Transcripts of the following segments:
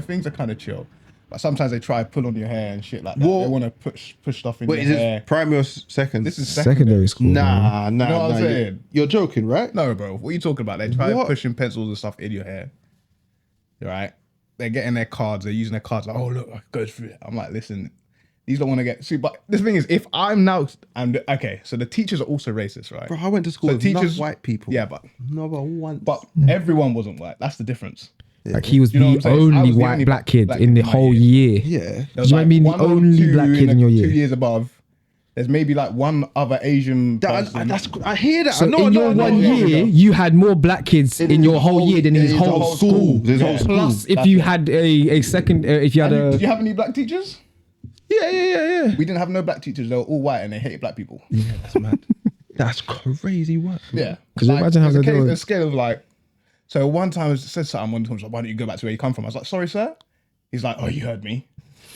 things are kind of chill. But sometimes they try to pull on your hair and shit like that. They want to push stuff in your hair. Wait, is this primary or second? This is secondary school. Nah. You know what I'm saying? You're joking, right? No, bro. What are you talking about? They try pushing pencils and stuff in your hair. Right? They're getting their cards. They're using their cards. Like, oh, look, I go through it. I'm like, listen, these don't want to get... See, but the thing is, if I'm okay, so the teachers are also racist, right? Bro, I went to school with enough white people. Yeah, but... Never once. But everyone wasn't white. That's the difference. Like he was the only white black kid in the whole year. Yeah. Do you know what I mean? The only black kid in your year. 2 years above. There's maybe like one other Asian person. I hear that. So in your 1 year, you had more black kids in your whole year than in his whole school. Plus, if you had a second, if you had Did you have any black teachers? Yeah. We didn't have no black teachers. They were all white and they hated black people. Yeah, that's mad. That's crazy work. Yeah. Because imagine how there's a scale of like, so one time I said something, one time I was like, why don't you go back to where you come from? I was like, sorry, sir. He's like, oh, you heard me.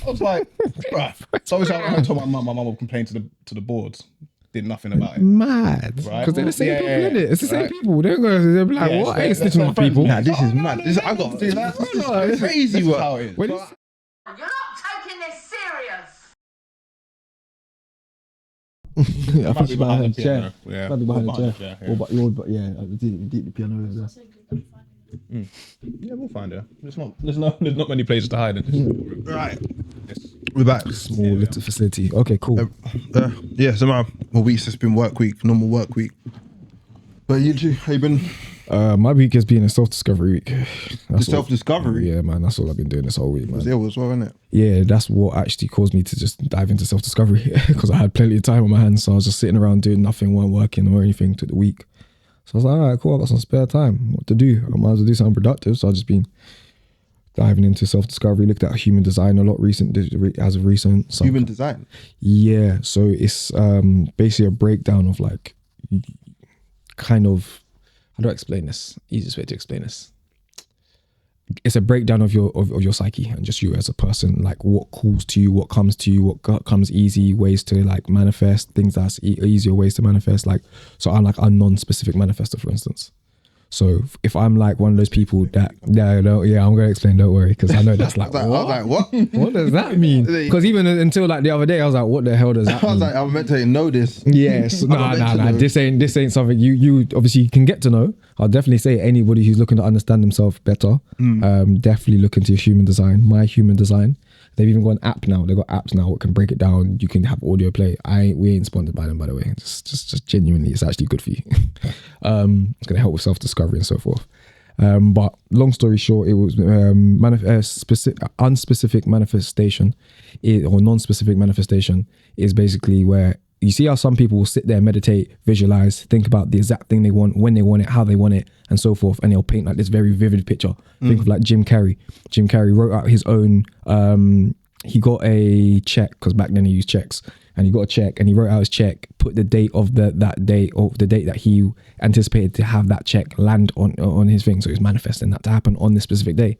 I was like, bruh. So obviously I went home to my mum. My mum would complain to the boards. Did nothing about it. Mad. Because they're the same people, innit? It's the same people. They're be like, what? I ain't snitching on people. Nah, this is mad. I got to do that. This is crazy work. You're not taking this serious. I think she's behind the chair. Yeah. Might be behind the chair. Yeah, I did the piano over there. Yeah, we'll find her. There's not many places to hide in. Right. We're back. Small little facility. Okay, cool. Yeah, so my week's just been normal work week. But you two, how you been? My week has been a self-discovery week. Self-discovery? Yeah, man, that's all I've been doing this whole week, man. It was ill as well, isn't it? Yeah, that's what actually caused me to just dive into self-discovery because I had plenty of time on my hands, so I was just sitting around doing nothing, weren't working or anything through the week. So I was like, all right, cool, I got some spare time. What to do? I might as well do something productive. So I've just been diving into self-discovery, looked at human design a lot as of recent. So human design? Yeah, so it's basically a breakdown of like, kind of, how do I explain this? Easiest way to explain this. It's a breakdown of your psyche and just you as a person, like what calls to you, what comes to you, what comes easy, ways to like manifest, things that's easier ways to manifest. Like, so I'm like a non-specific manifestor, for instance. So if I'm like one of those people that, I'm going to explain, don't worry, because I know that's like, I was like, what? What does that mean? Because even until like the other day, I was like, what the hell does that mean? I was like, I'm meant to know this. Yes, nah. This ain't something you obviously can get to know. I'll definitely say anybody who's looking to understand themselves better, definitely look into human design, my human design. They've even got an app now. They've got apps now that can break it down. You can have audio play. We ain't sponsored by them, by the way. Just genuinely, it's actually good for you. It's going to help with self-discovery and so forth. But long story short, it was unspecific manifestation or non-specific manifestation is basically where you see how some people will sit there, meditate, visualize, think about the exact thing they want, when they want it, how they want it, and so forth. And they'll paint like this very vivid picture. Think of like Jim Carrey. Jim Carrey wrote out his own, he got a check, because back then he used checks, and he got a check and he wrote out his check, put the date of that day, or the date that he anticipated to have that check land on his thing. So he's manifesting that to happen on this specific day.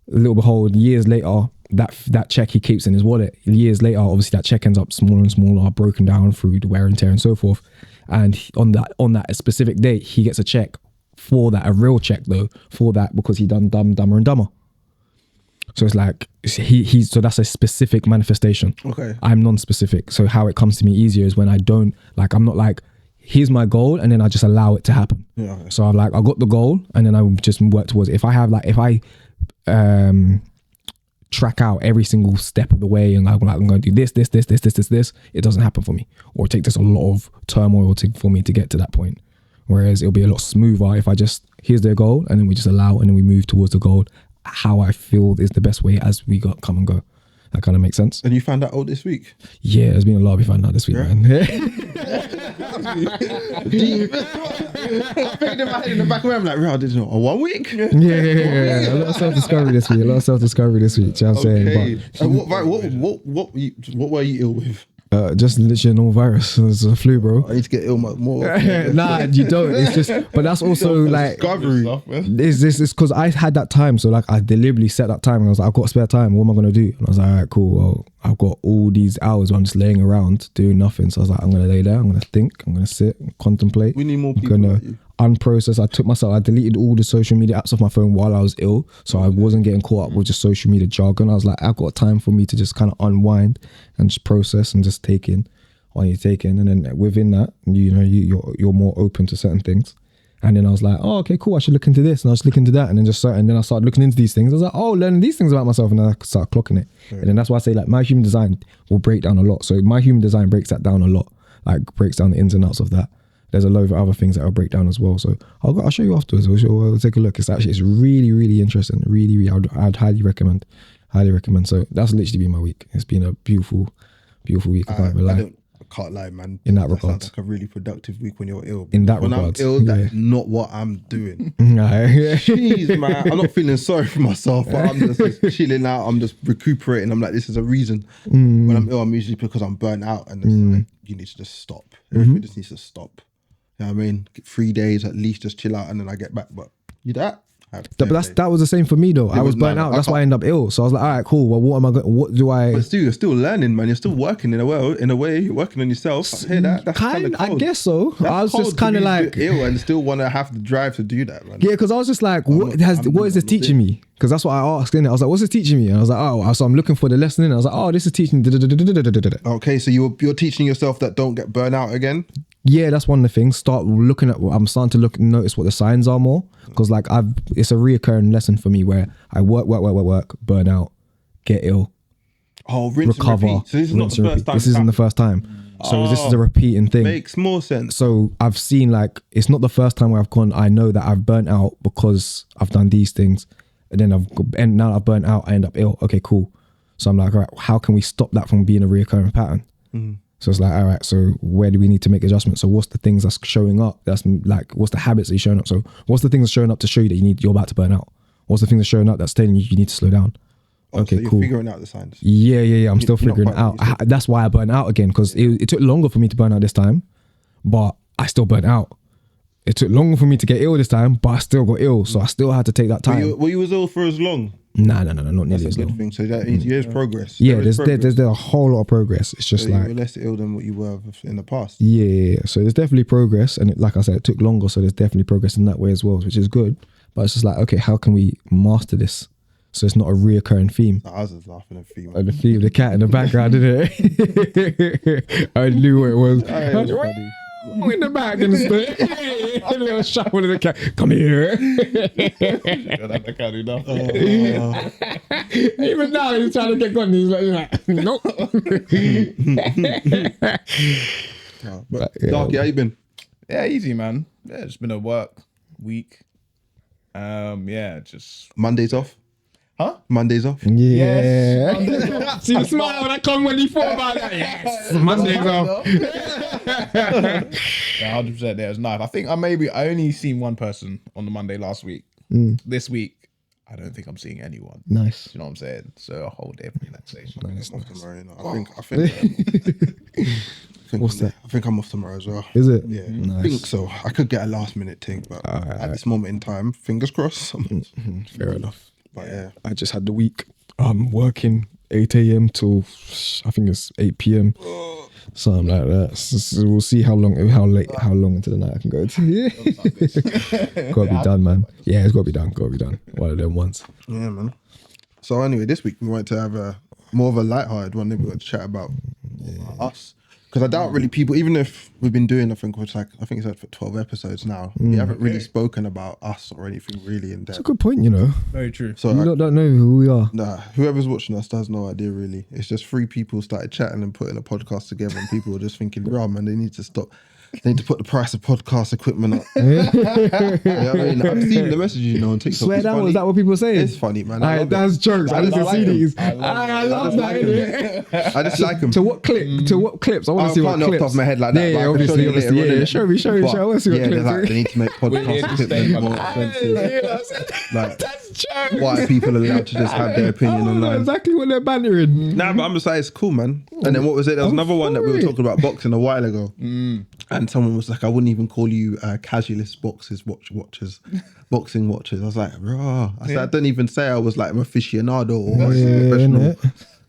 Little behold, years later, that check he keeps in his wallet. Years later, obviously that check ends up smaller and smaller, broken down through the wear and tear and so forth. And on that specific date, he gets a check for that, a real check though, for that, because he done Dumber and Dumber. So it's like so that's a specific manifestation. Okay. I'm non-specific. So how it comes to me easier is when I don't, like, I'm not like, here's my goal, and then I just allow it to happen. Yeah. Okay. So I'm like, I got the goal, and then I just work towards it. If I track out every single step of the way and I'm going to do this, it doesn't happen for me, or it takes a lot of turmoil for me to get to that point. Whereas it'll be a lot smoother if I just, here's their goal, and then we just allow, and then we move towards the goal how I feel is the best way as we come and go. That kind of makes sense. And you found that out this week? Yeah, there's been a lot we found out this week, man. I think in the back of my head, I'm like, I didn't know. 1 week? Yeah. A lot of self-discovery this week. Do you know what I'm saying? But what were you ill with? Just literally a normal virus. It's a flu, bro. I need to get ill more. Nah, you don't. It's just, but that's also like discovery. It's because I had that time, so like I deliberately set that time, and I was like, I've got spare time. What am I gonna do? And I was like, all right, cool. Well, I've got all these hours where I'm just laying around doing nothing. So I was like, I'm gonna lay there. I'm gonna think. I'm gonna sit and contemplate. We need more people like you. unprocessed. I deleted all the social media apps off my phone while I was ill, so I wasn't getting caught up with just social media jargon. I was like, I've got time for me to just kind of unwind and just process and just take in what you take in, and then within that, you're more open to certain things. And then I was like, oh, okay, cool, I should look into this, and I was looking into that, and then I started looking into these things. I was like, oh, learning these things about myself, and then I started clocking it. And then that's why I say, like, my human design will break down a lot. So my human design breaks that down a lot, like breaks down the ins and outs of that. There's a load of other things that I'll break down as well. So I'll show you afterwards. We'll take a look. It's really, really interesting. Really, I'd highly recommend. So that's literally been my week. It's been a beautiful week. I can't lie, man. In that regard, regard, sounds like a really productive week when you're ill. In that when regard, I'm ill, that's not what I'm doing. Jeez, man, I'm not feeling sorry for myself, but I'm just chilling out. I'm just recuperating. I'm like, this is a reason. When I'm ill, I'm usually because I'm burnt out, and it's like, you need to just stop. Everything just needs to stop. You know what I mean? 3 days at least, just chill out, and then I get back. But but that was the same for me though. I was burnt out. That's why I ended up ill. So I was like, all right, cool. Well, what do I? But still, you're still learning, man. You're still working in a way. You're working on yourself. I hear that. That's kind of cold. I guess so. I was just kind of like ill and still want to have the drive to do that, man. Yeah, because I was just like, what is this teaching me? Because that's what I asked in it. I was like, what's this teaching me? And I was like, oh, so I'm looking for the lesson in it. I was like, oh, this is teaching. Okay, so you're teaching yourself that don't get burnt out again. Yeah, that's one of the things. I'm starting to notice what the signs are more, because like it's a reoccurring lesson for me where I work, burn out, get ill, recover. So this is not the first time. This isn't the first time. So this is a repeating thing. Makes more sense. So I've seen, like, it's not the first time where I've gone, I know that I've burnt out because I've done these things, and then now I've burnt out, I end up ill. Okay, cool. So I'm like, all right, how can we stop that from being a reoccurring pattern? So it's like, all right, so where do we need to make adjustments? So what's the things that's showing up? That's like, what's the habits that you're showing up? So what's the things that's showing up to show you that you're about to burn out? What's the things that's showing up that's telling you need to slow down? Okay, so you're cool. Figuring out the signs. Yeah. I'm still figuring it out. That's why I burn out again, because it took longer for me to burn out this time, but I still burnt out. It took longer for me to get ill this time, but I still got ill, so I still had to take that time. Were you was ill for as long? Nah, not nearly as long. That's a good thing. So there's progress. Yeah, there's a whole lot of progress. It's just like you're less ill than what you were in the past. Yeah. So there's definitely progress, and like I said, it took longer, so there's definitely progress in that way as well, which is good. But it's just like, okay, how can we master this so it's not a reoccurring theme? I was just laughing at the theme. The theme, the cat in the background, didn't it? I knew what it was. In the back and a little shuffle in the cat. Come here. I can't do nothing. Even now he's trying to get going. He's like nope. But Darky, how you been? Yeah, easy, man. Yeah, it's been a work week. Just Mondays off. Huh? Mondays off. Yeah. Yes. See the smile when I come when you thought about that. Yes. Mondays off. Yeah, 100%. Yeah, it was nice. I think I only seen one person on the Monday last week. This week, I don't think I'm seeing anyone. Nice. You know what I'm saying? So a whole day of relaxation. Nice. I think What's that? I think I'm off tomorrow as well. Is it? Yeah, Nice. I think so. I could get a last minute thing, but at this moment in time, fingers crossed. Fair enough. But yeah, I just had the week. I'm working 8 a.m. till I think it's 8 p.m. Something like that. So we'll see how long into the night I can go to. Gotta be done, man. Yeah, it's gotta be done. One of them ones. Yeah, man. So anyway, this week we wanted to have a more of a lighthearted one. Maybe we'll chat about us. Because I doubt really people, even if we've been doing, I think it's like for 12 episodes now, we haven't really spoken about us or anything really in depth. That's a good point, you know. Very true. So You don't know who we are. Nah, whoever's watching us has no idea really. It's just 3 people started chatting and putting a podcast together, and people were just thinking, "Bro, man, they need to stop. They need to put the price of podcast equipment up." Yeah, I mean, I've seen the messages, you know, on TikTok. Swear down, was that what people say? It's funny, man. I love that's it. jokes. I listen to like CDs. them. I love that. Innit? I just like them. To what clip? To what clips? I want to see what can't off clips. the top of my head like that. Yeah, but I can show obviously. you later on, Yeah, innit? show me. I want to see what Yeah, clips. like, they need to make podcast equipment more expensive. Like, That's jokes. why are people allowed to just have their opinion I know online? exactly what they're bantering. Nah, but I'm just like, it's cool, man. And then what was it? There was another one that we were talking about boxing a while ago. And someone was like, I wouldn't even call you casualist boxing watchers. I was like, raw. I don't even say I was like an aficionado or professional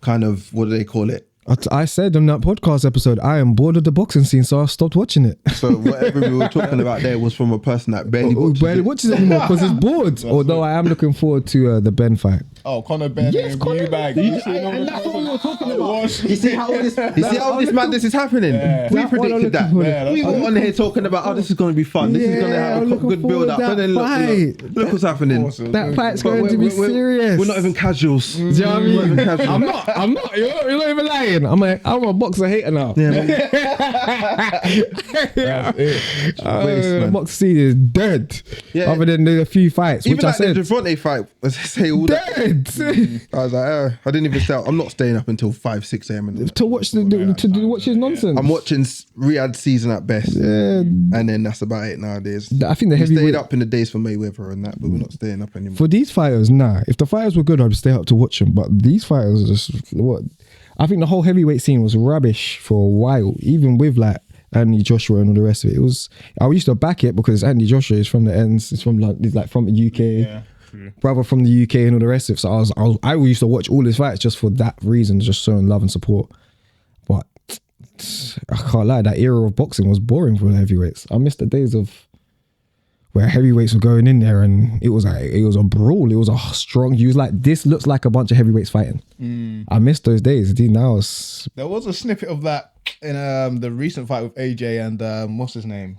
kind of, what do they call it? I said on that podcast episode, I am bored of the boxing scene, so I stopped watching it. So whatever we were talking about there was from a person that barely watches it. Anymore because he's bored. Although I am looking forward to the Ben fight. Oh, Conor Ben and Eubank. And that's what we were talking about. You see how this madness is happening? We predicted that. We were on here talking about, this is going to be fun. This is going to have a good build up. And then look what's happening. That fight's going to be serious. We're not even casuals. Do you know what I mean? I'm not. You're not even lying. I'm a boxer hater now. Boxer scene is dead. Yeah. Other than the few fights, even which I said. The Javante fight, as they say, all dead. That. I was like, I didn't even stay. I'm not staying up until 5, 6 a.m. to watch watch his nonsense. I'm watching Riyadh season at best, and then that's about it nowadays. I think we stayed up in the days for Mayweather and that, but we're not staying up anymore. For these fighters, nah. If the fighters were good, I'd stay up to watch them. But these fighters, just what? I think the whole heavyweight scene was rubbish for a while, even with like Anthony Joshua and all the rest of it. I used to back it because Anthony Joshua is from the ends. It's from like from the UK. Yeah. Brother from the UK and all the rest of it. So I used to watch all his fights just for that reason, just showing love and support. But I can't lie, that era of boxing was boring for the heavyweights. I miss the days of where heavyweights were going in there and it was a brawl. It was a strong. You was like, this looks like a bunch of heavyweights fighting. I miss those days. Now there was a snippet of that in the recent fight with AJ and what's his name?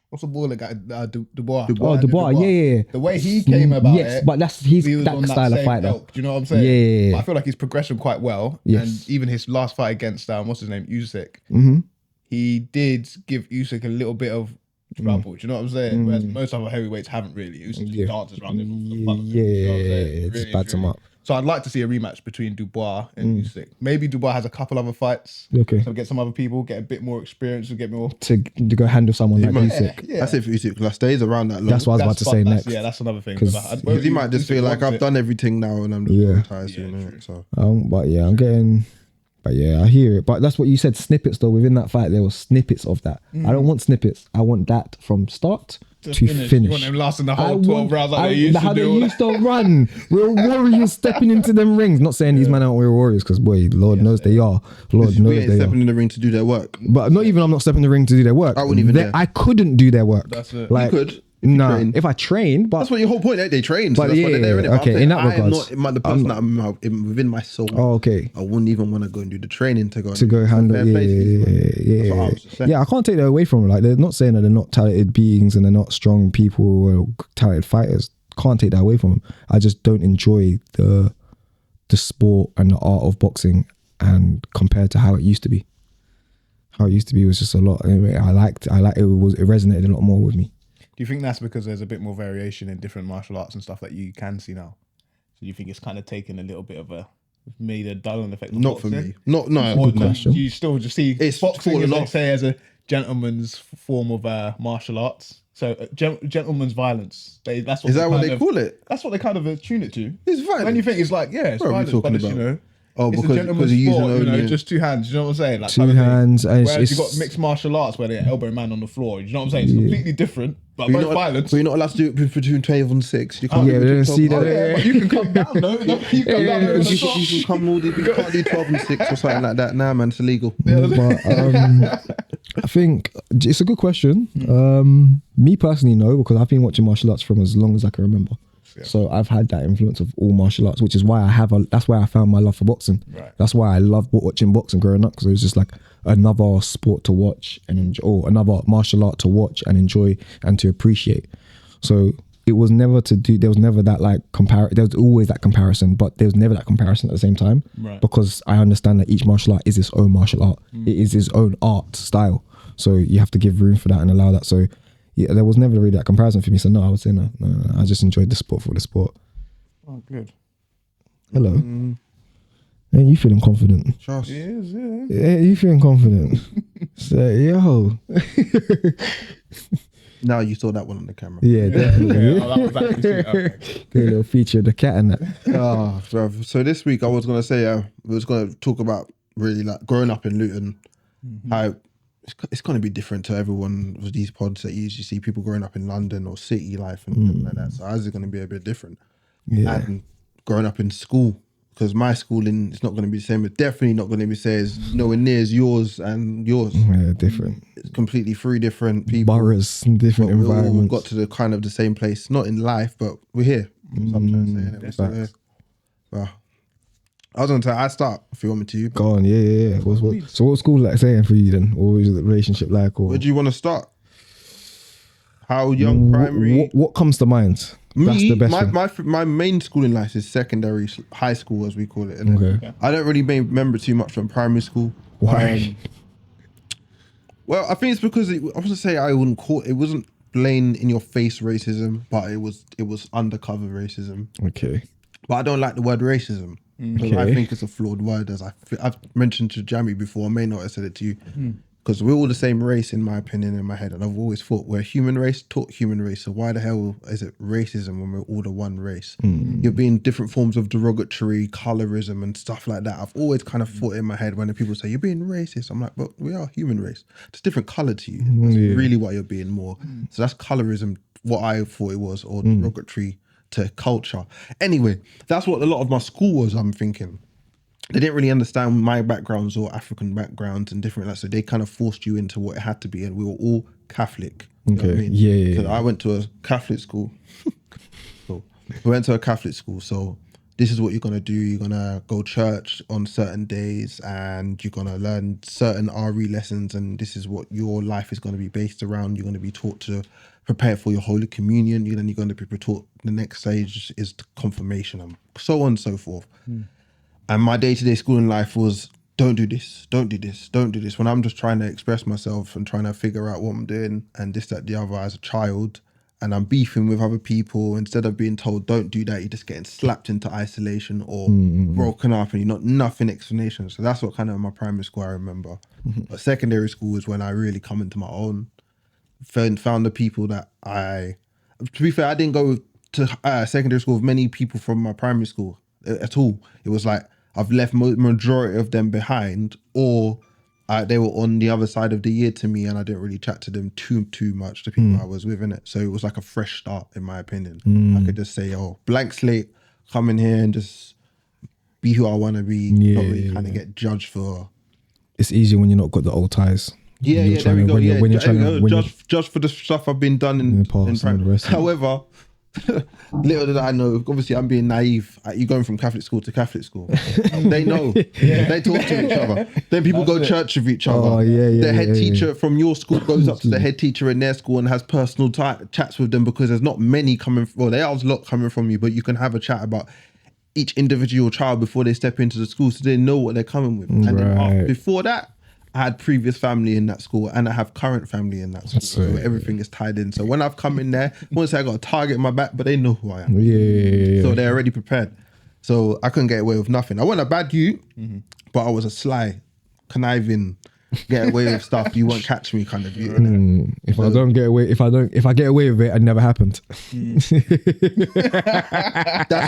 What's the baller guy? Dubois. Dubois. Yeah. The way he came about it. Yes, but he's that style of fighter. Do you know what I'm saying? Yeah. But I feel like he's progressing quite well. Yes. And even his last fight against, what's his name? Usyk. Mm-hmm. He did give Usyk a little bit of trouble. Do you know what I'm saying? Whereas most other heavyweights haven't really. Usyk just dances around him. It's bad him up. So I'd like to see a rematch between Dubois and Usyk. Maybe Dubois has a couple other fights. Okay. So get some other people, get a bit more experience, get more to go handle someone like Usyk. Yeah. That's it for Usyk. Like stays around that long. That's what I was about to say next. Yeah, that's another thing. Because he might just feel like I've done everything now and I'm just tired soon. So. But yeah, I'm getting. But yeah, I hear it. But that's what you said. Snippets though. Within that fight, there were snippets of that. I don't want snippets. I want that from start to finish. You want them lasting the whole 12 rounds like they used to do. How they used to run. Real warriors stepping into them rings. Not saying these men aren't real warriors, because boy, Lord knows they are. Lord knows they are. Stepping in the ring to do their work. But not even I'm not stepping in the ring to do their work. I wouldn't even. I couldn't do their work. That's it. Like, you could. If I train, but that's what your whole point. They train, so but that's why they're there. Okay, in that regards, I'm not the person that I'm within my soul. Oh, okay. I wouldn't even want to go and do the training to go handle. Yeah. I can't take that away from them. Like, they're not saying that they're not talented beings and they're not strong people or talented fighters. Can't take that away from them. I just don't enjoy the sport and the art of boxing, and compared to how it used to be. How it used to be was just a lot. Anyway, I liked it. It resonated a lot more with me. Do you think that's because there's a bit more variation in different martial arts and stuff that you can see now? So you think it's kind of taken a little bit of made a dulling effect on Not boxing? For me. Good question. You still just see boxing is, let's say, as a gentleman's form of martial arts. So gentleman's violence. That's what. Is that what they call it? That's what they kind of tune it to. It's violence. When you think it's like, it's violence, but it's, Oh, it's because you're using only just two hands. You know what I'm saying? Like, two hands. And whereas you've got mixed martial arts where they elbow a man on the floor. You know what I'm saying? It's completely different, but both violence. But you're not allowed to do it between 12 and 6. You can't see that. But you can come down. No, you can come down. You can come all you can't do 12 and 6 or something like that. Nah, man, it's illegal. But I think it's a good question. Me personally, no, because I've been watching martial arts from as long as I can remember. Yeah. So I've had that influence of all martial arts, which is why that's where I found my love for boxing. Right. That's why I loved watching boxing growing up, because it was just like another sport to watch and enjoy, or another martial art to watch and enjoy and to appreciate. So it was never there was never that like there was always that comparison, but there was never that comparison at the same time. Right. Because I understand that each martial art is its own martial art. It is its own art style. So you have to give room for that and allow that. So yeah, there was never really that comparison for me. So no, I would say no. I just enjoyed the sport for the sport. Oh, good. Hello. Hey, you feeling confident? Trust. Yeah, you feeling confident? So, yo. Now you saw that one on the camera. Yeah, definitely. That was actually okay. Good little feature of the cat and that. Oh, bruv. So this week I was going to say, we was going to talk about really like growing up in Luton, how it's going to be different to everyone with these pods that you usually see people growing up in London or city life and like that. So ours is going to be a bit different. Yeah. And growing up in school, because my schooling is not going to be the same. It's definitely not going to be nowhere near as yours and yours. Yeah, different. It's completely three different people. Boroughs, different But we all environments. got to the kind of the same place, not in life, but we're here. That's what I'm trying to say. innit? We're still here. Well, I was going to say, I start if you want me to. But Go on, yeah. So what was school like saying for you then? What was the relationship like? Or where do you want to start? How young, primary? What comes to mind? That's the best one. My main schooling life is secondary, high school as we call it. Okay. I don't really remember too much from primary school. Why? Well, I think it's because I wouldn't say I wouldn't call it wasn't plain in your face racism, but it was undercover racism. Okay. But I don't like the word racism. Because I think it's a flawed word, as I've mentioned to Jamie before. I may not have said it to you. Because we're all the same race, in my opinion, in my head. And I've always thought we're human race, taught human race. So why the hell is it racism when we're all the one race? You're being different forms of derogatory colorism and stuff like that. I've always kind of thought in my head when people say, you're being racist. I'm like, but we are human race. It's different color to you. That's really what you're being more. So that's colorism, what I thought it was, or derogatory to culture. Anyway, that's what a lot of my school was, I'm thinking. They didn't really understand my backgrounds or African backgrounds and different, so they kind of forced you into what it had to be, and we were all Catholic. You know what I mean? Yeah. So I went to a Catholic school. So we went to a Catholic school. So this is what you're gonna do. You're gonna go church on certain days, and you're gonna learn certain RE lessons, and this is what your life is gonna be based around. You're gonna be taught to prepare for your Holy Communion. Then you're gonna be taught the next stage is confirmation, and so on and so forth. And my day-to-day schooling life was, don't do this, don't do this, don't do this. When I'm just trying to express myself and trying to figure out what I'm doing and this, that, the other as a child, and I'm beefing with other people, instead of being told, don't do that, you're just getting slapped into isolation or broken up and you're not nothing explanation. So that's what kind of my primary school I remember. But secondary school is when I really come into my own, found the people that to be fair, I didn't go to secondary school with many people from my primary school at all. It was like, I've left majority of them behind, or they were on the other side of the year to me, and I didn't really chat to them too much, the people I was with, innit? So it was like a fresh start, in my opinion. I could just say, blank slate, come in here and just be who I want to be, not really kind of get judged for. It's easier when you're not got the old ties. There we go. Judged for the stuff I've been done in the past. However, little did I know, obviously I'm being naive. You're going from Catholic school to Catholic school. They know. They talk to each other. Then people go to church with each other. The head teacher from your school goes up to the head teacher in their school and has personal chats with them, because there's not many coming. Well, there are a lot coming from you, but you can have a chat about each individual child before they step into the school, so they know what they're coming with. And then before that, I had previous family in that school, and I have current family in that school. So everything is tied in. So when I've come in there, I won't say I got a target in my back, but they know who I am. So they're already prepared. So I couldn't get away with nothing. I wasn't a bad youth, but I was a sly, conniving, get away with stuff you won't catch me kind of youth. If I get away with it, it never happened. That's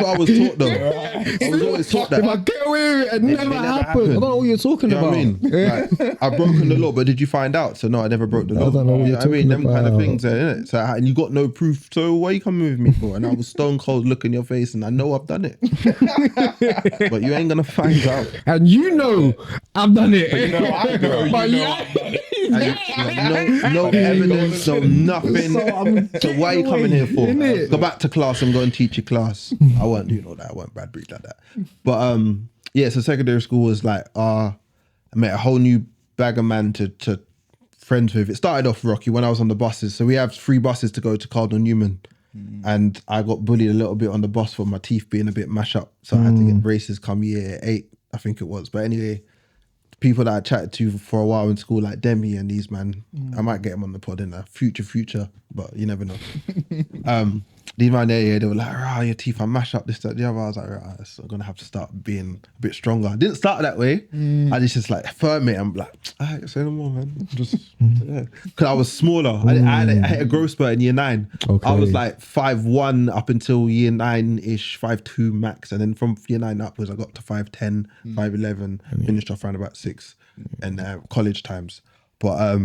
what I was taught though. I was always taught that. If I get away with it, it never happened. I don't know what you're talking about. What I mean? Like, I've broken the law, but did you find out? So no, I never broke the law. I don't know what you're talking them kind of about. things, innit? So and you got no proof. So what are you coming with me for? And I was stone cold, look in your face, and I know I've done it, but you ain't gonna find out. And you know I've done it. You know, I know. But No evidence, no nothing. So why are you coming here for? Go back to class and go and teach your class. I won't do all that. I won't bad breed like that. But so secondary school was like, I met a whole new bag of man to friends with. It started off rocky when I was on the buses. So we have 3 buses to go to Cardinal Newman. And I got bullied a little bit on the bus for my teeth being a bit mash up. So I had to get braces come year 8, I think it was. But anyway, people that I chatted to for a while in school, like Demi and these man, I might get them on the pod in the future, but you never know. These man there, they were like, your teeth are mash up, this, that, the other. I was like, I'm gonna have to start being a bit stronger. I didn't start that way. I just like firm it. I'm like, I ain't say no more, man. Just because I was smaller. I hit a growth spurt in year 9. Okay. I was like 5'1" up until year 9-ish, 5'2" max, and then from year 9 upwards, I got to 5'10", 5'11", finished off around about 6, and college times. But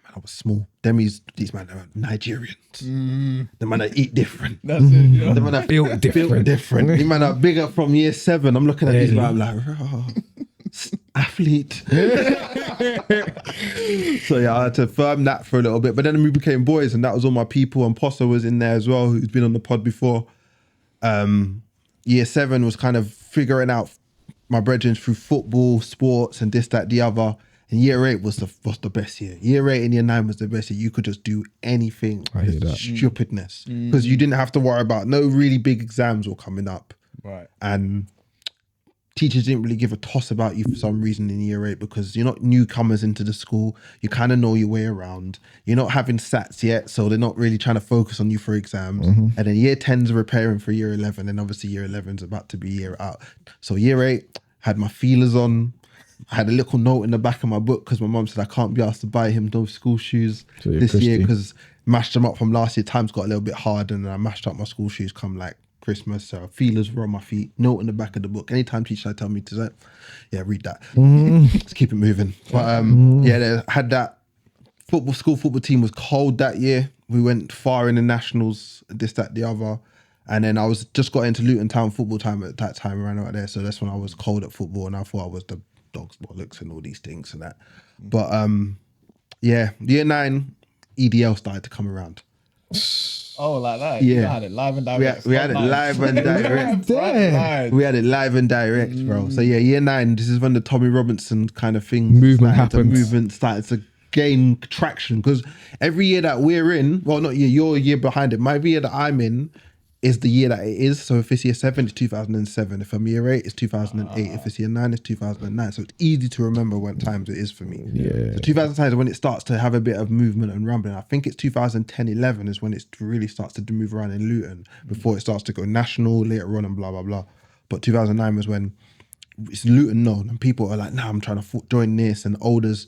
man, I was small. These man are Nigerians. The man that eat different. That's it. Yeah. The man that Built different. These man are bigger from year 7. I'm looking at these man, I'm like, athlete. So yeah, I had to firm that for a little bit. But then we became boys, and that was all my people. And Posse was in there as well, who's been on the pod before. Year 7 was kind of figuring out my brethren through football, sports, and this, that, the other. And year 8 was the best year. Year 8 and year 9 was the best year. You could just do anything. I hear that. Stupidness. Because you didn't have to worry about no really big exams were coming up. Right. And teachers didn't really give a toss about you for some reason in year 8 because you're not newcomers into the school. You kind of know your way around. You're not having SATs yet, so they're not really trying to focus on you for exams. And then year 10's preparing for year 11, and obviously year 11's about to be year out. So year 8, had my feelers on. I had a little note in the back of my book because my mum said I can't be asked to buy him those school shoes this year because mashed them up from last year. Times got a little bit hard, and I mashed up my school shoes come like Christmas. So feelers were on my feet. Note in the back of the book. Anytime teacher tell me to say, yeah, read that. Let's keep it moving. But yeah, they had that school football team was cold that year. We went far in the nationals, this, that, the other. And then I was just got into Luton Town football time at that time around right there. So that's when I was cold at football, and I thought I was the dog's bollocks and all these things and that. But yeah, year 9, EDL started to come around. Oh, like that? Yeah. You had it live and direct. We had it live and direct. We had it live and direct, bro. So yeah, year 9, this is when the Tommy Robinson kind of thing movement started to gain traction. Because every year that we're in, well, not year, you're a year behind it. My year that I'm in is the year that it is. So if it's year 7, it's 2007. If I'm year 8, it's 2008. If it's year 9, it's 2009. So it's easy to remember what times it is for me. Yeah. So 2010 is when it starts to have a bit of movement and rumbling. I think it's 2010-11 is when it really starts to move around in Luton before it starts to go national later on and blah, blah, blah. But 2009 was when it's Luton known and people are like, nah, I'm trying to join this. And olders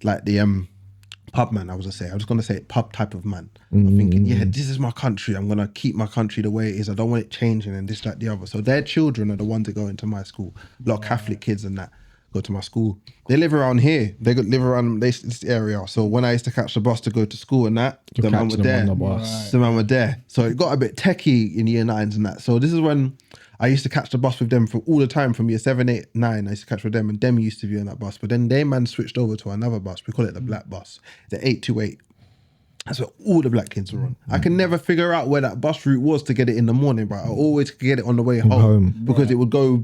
like the pub man, I was going to say pub type of man. I'm thinking, yeah, this is my country. I'm going to keep my country the way it is. I don't want it changing and this, that, the other. So their children are the ones that go into my school. A lot of Catholic kids and that go to my school. They live around here. They live around this area. So when I used to catch the bus to go to school and that, the man were there. The man were there. So it got a bit techie in year 9s and that. So this is when I used to catch the bus with them for all the time from year 7, 8, 9. I used to catch with them, and them used to be on that bus. But then their man switched over to another bus. We call it the black bus, the 828. That's where all the black kids were on. I can never figure out where that bus route was to get it in the morning, but I always could get it on the way home. Because it would go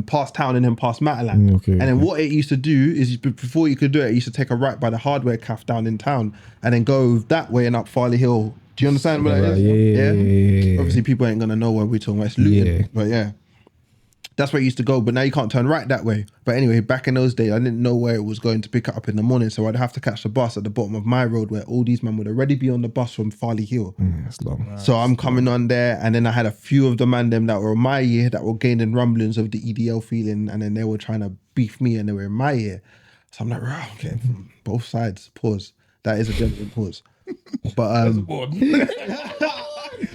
past town and then past Matalan. And then what it used to do is before you could do it, it used to take a right by the hardware cafe down in town and then go that way and up Farley Hill. Do you understand what that is? Yeah. Obviously, people ain't gonna know where we're talking about. It's Luton, but yeah, that's where it used to go. But now you can't turn right that way. But anyway, back in those days, I didn't know where it was going to pick up in the morning, so I'd have to catch the bus at the bottom of my road where all these men would already be on the bus from Farley Hill. That's long. So I'm coming on there, and then I had a few of the man them that were in my year that were gaining rumblings of the EDL feeling, and then they were trying to beef me, and they were in my year. So I'm like, right, okay, from both sides. Pause. That is a genuine pause. But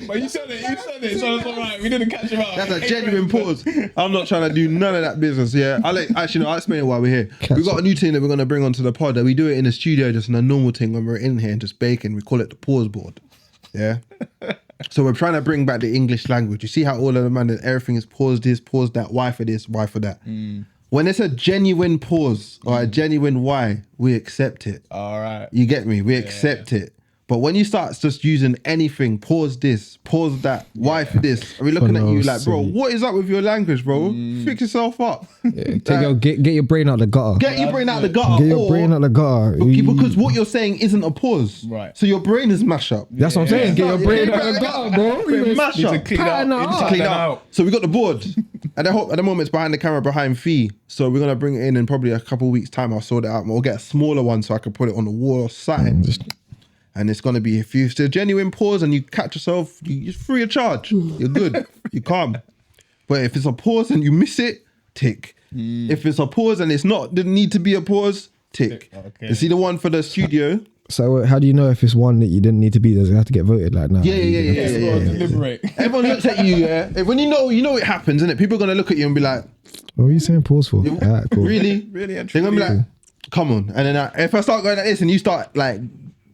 But you said it, so it's all right. We didn't catch him out. That's a genuine pause. I'm not trying to do none of that business. Yeah, I'll explain it while we're here. We've got a new thing that we're going to bring onto the pod. We do it in the studio, just in a normal thing when we're in here and just baking. We call it the pause board. Yeah. So we're trying to bring back the English language. You see how all of the man, everything is pause this, pause that, why for this, why for that. When it's a genuine pause or a genuine why, we accept it. All right. You get me? We accept it. But when you start just using anything, pause this, pause that, why for this? Are we looking at you like, bro, what is up with your language, bro? Fix yourself up. Get your brain out the gutter. Get your brain out the gutter. Get your brain out the gutter. Because what you're saying isn't a pause. Right. So your brain is mashed up. That's what I'm saying. Get your brain out the gutter, bro. Mash up. Clean out. So we got the board. At the moment, it's behind the camera, behind Fee. So we're going to bring it in probably a couple of weeks' time. I'll sort it out. We'll get a smaller one so I can put it on the wall or something. And it's going to be, if you still genuine pause and you catch yourself, you're free of charge. You're good. You're calm. But if it's a pause and you miss it, tick. If it's a pause and it's not, didn't need to be a pause, tick. Okay. You see the one for the studio? So how do you know if it's one that you didn't need to be? Does it have to get voted like now? Yeah. Deliberate. Everyone looks at you, yeah? When you know it happens, innit? People are going to look at you and be like, what are you saying pause for? Right, cool. Really? Really? They're going to be like, Come on. And then if I start going like this and you start like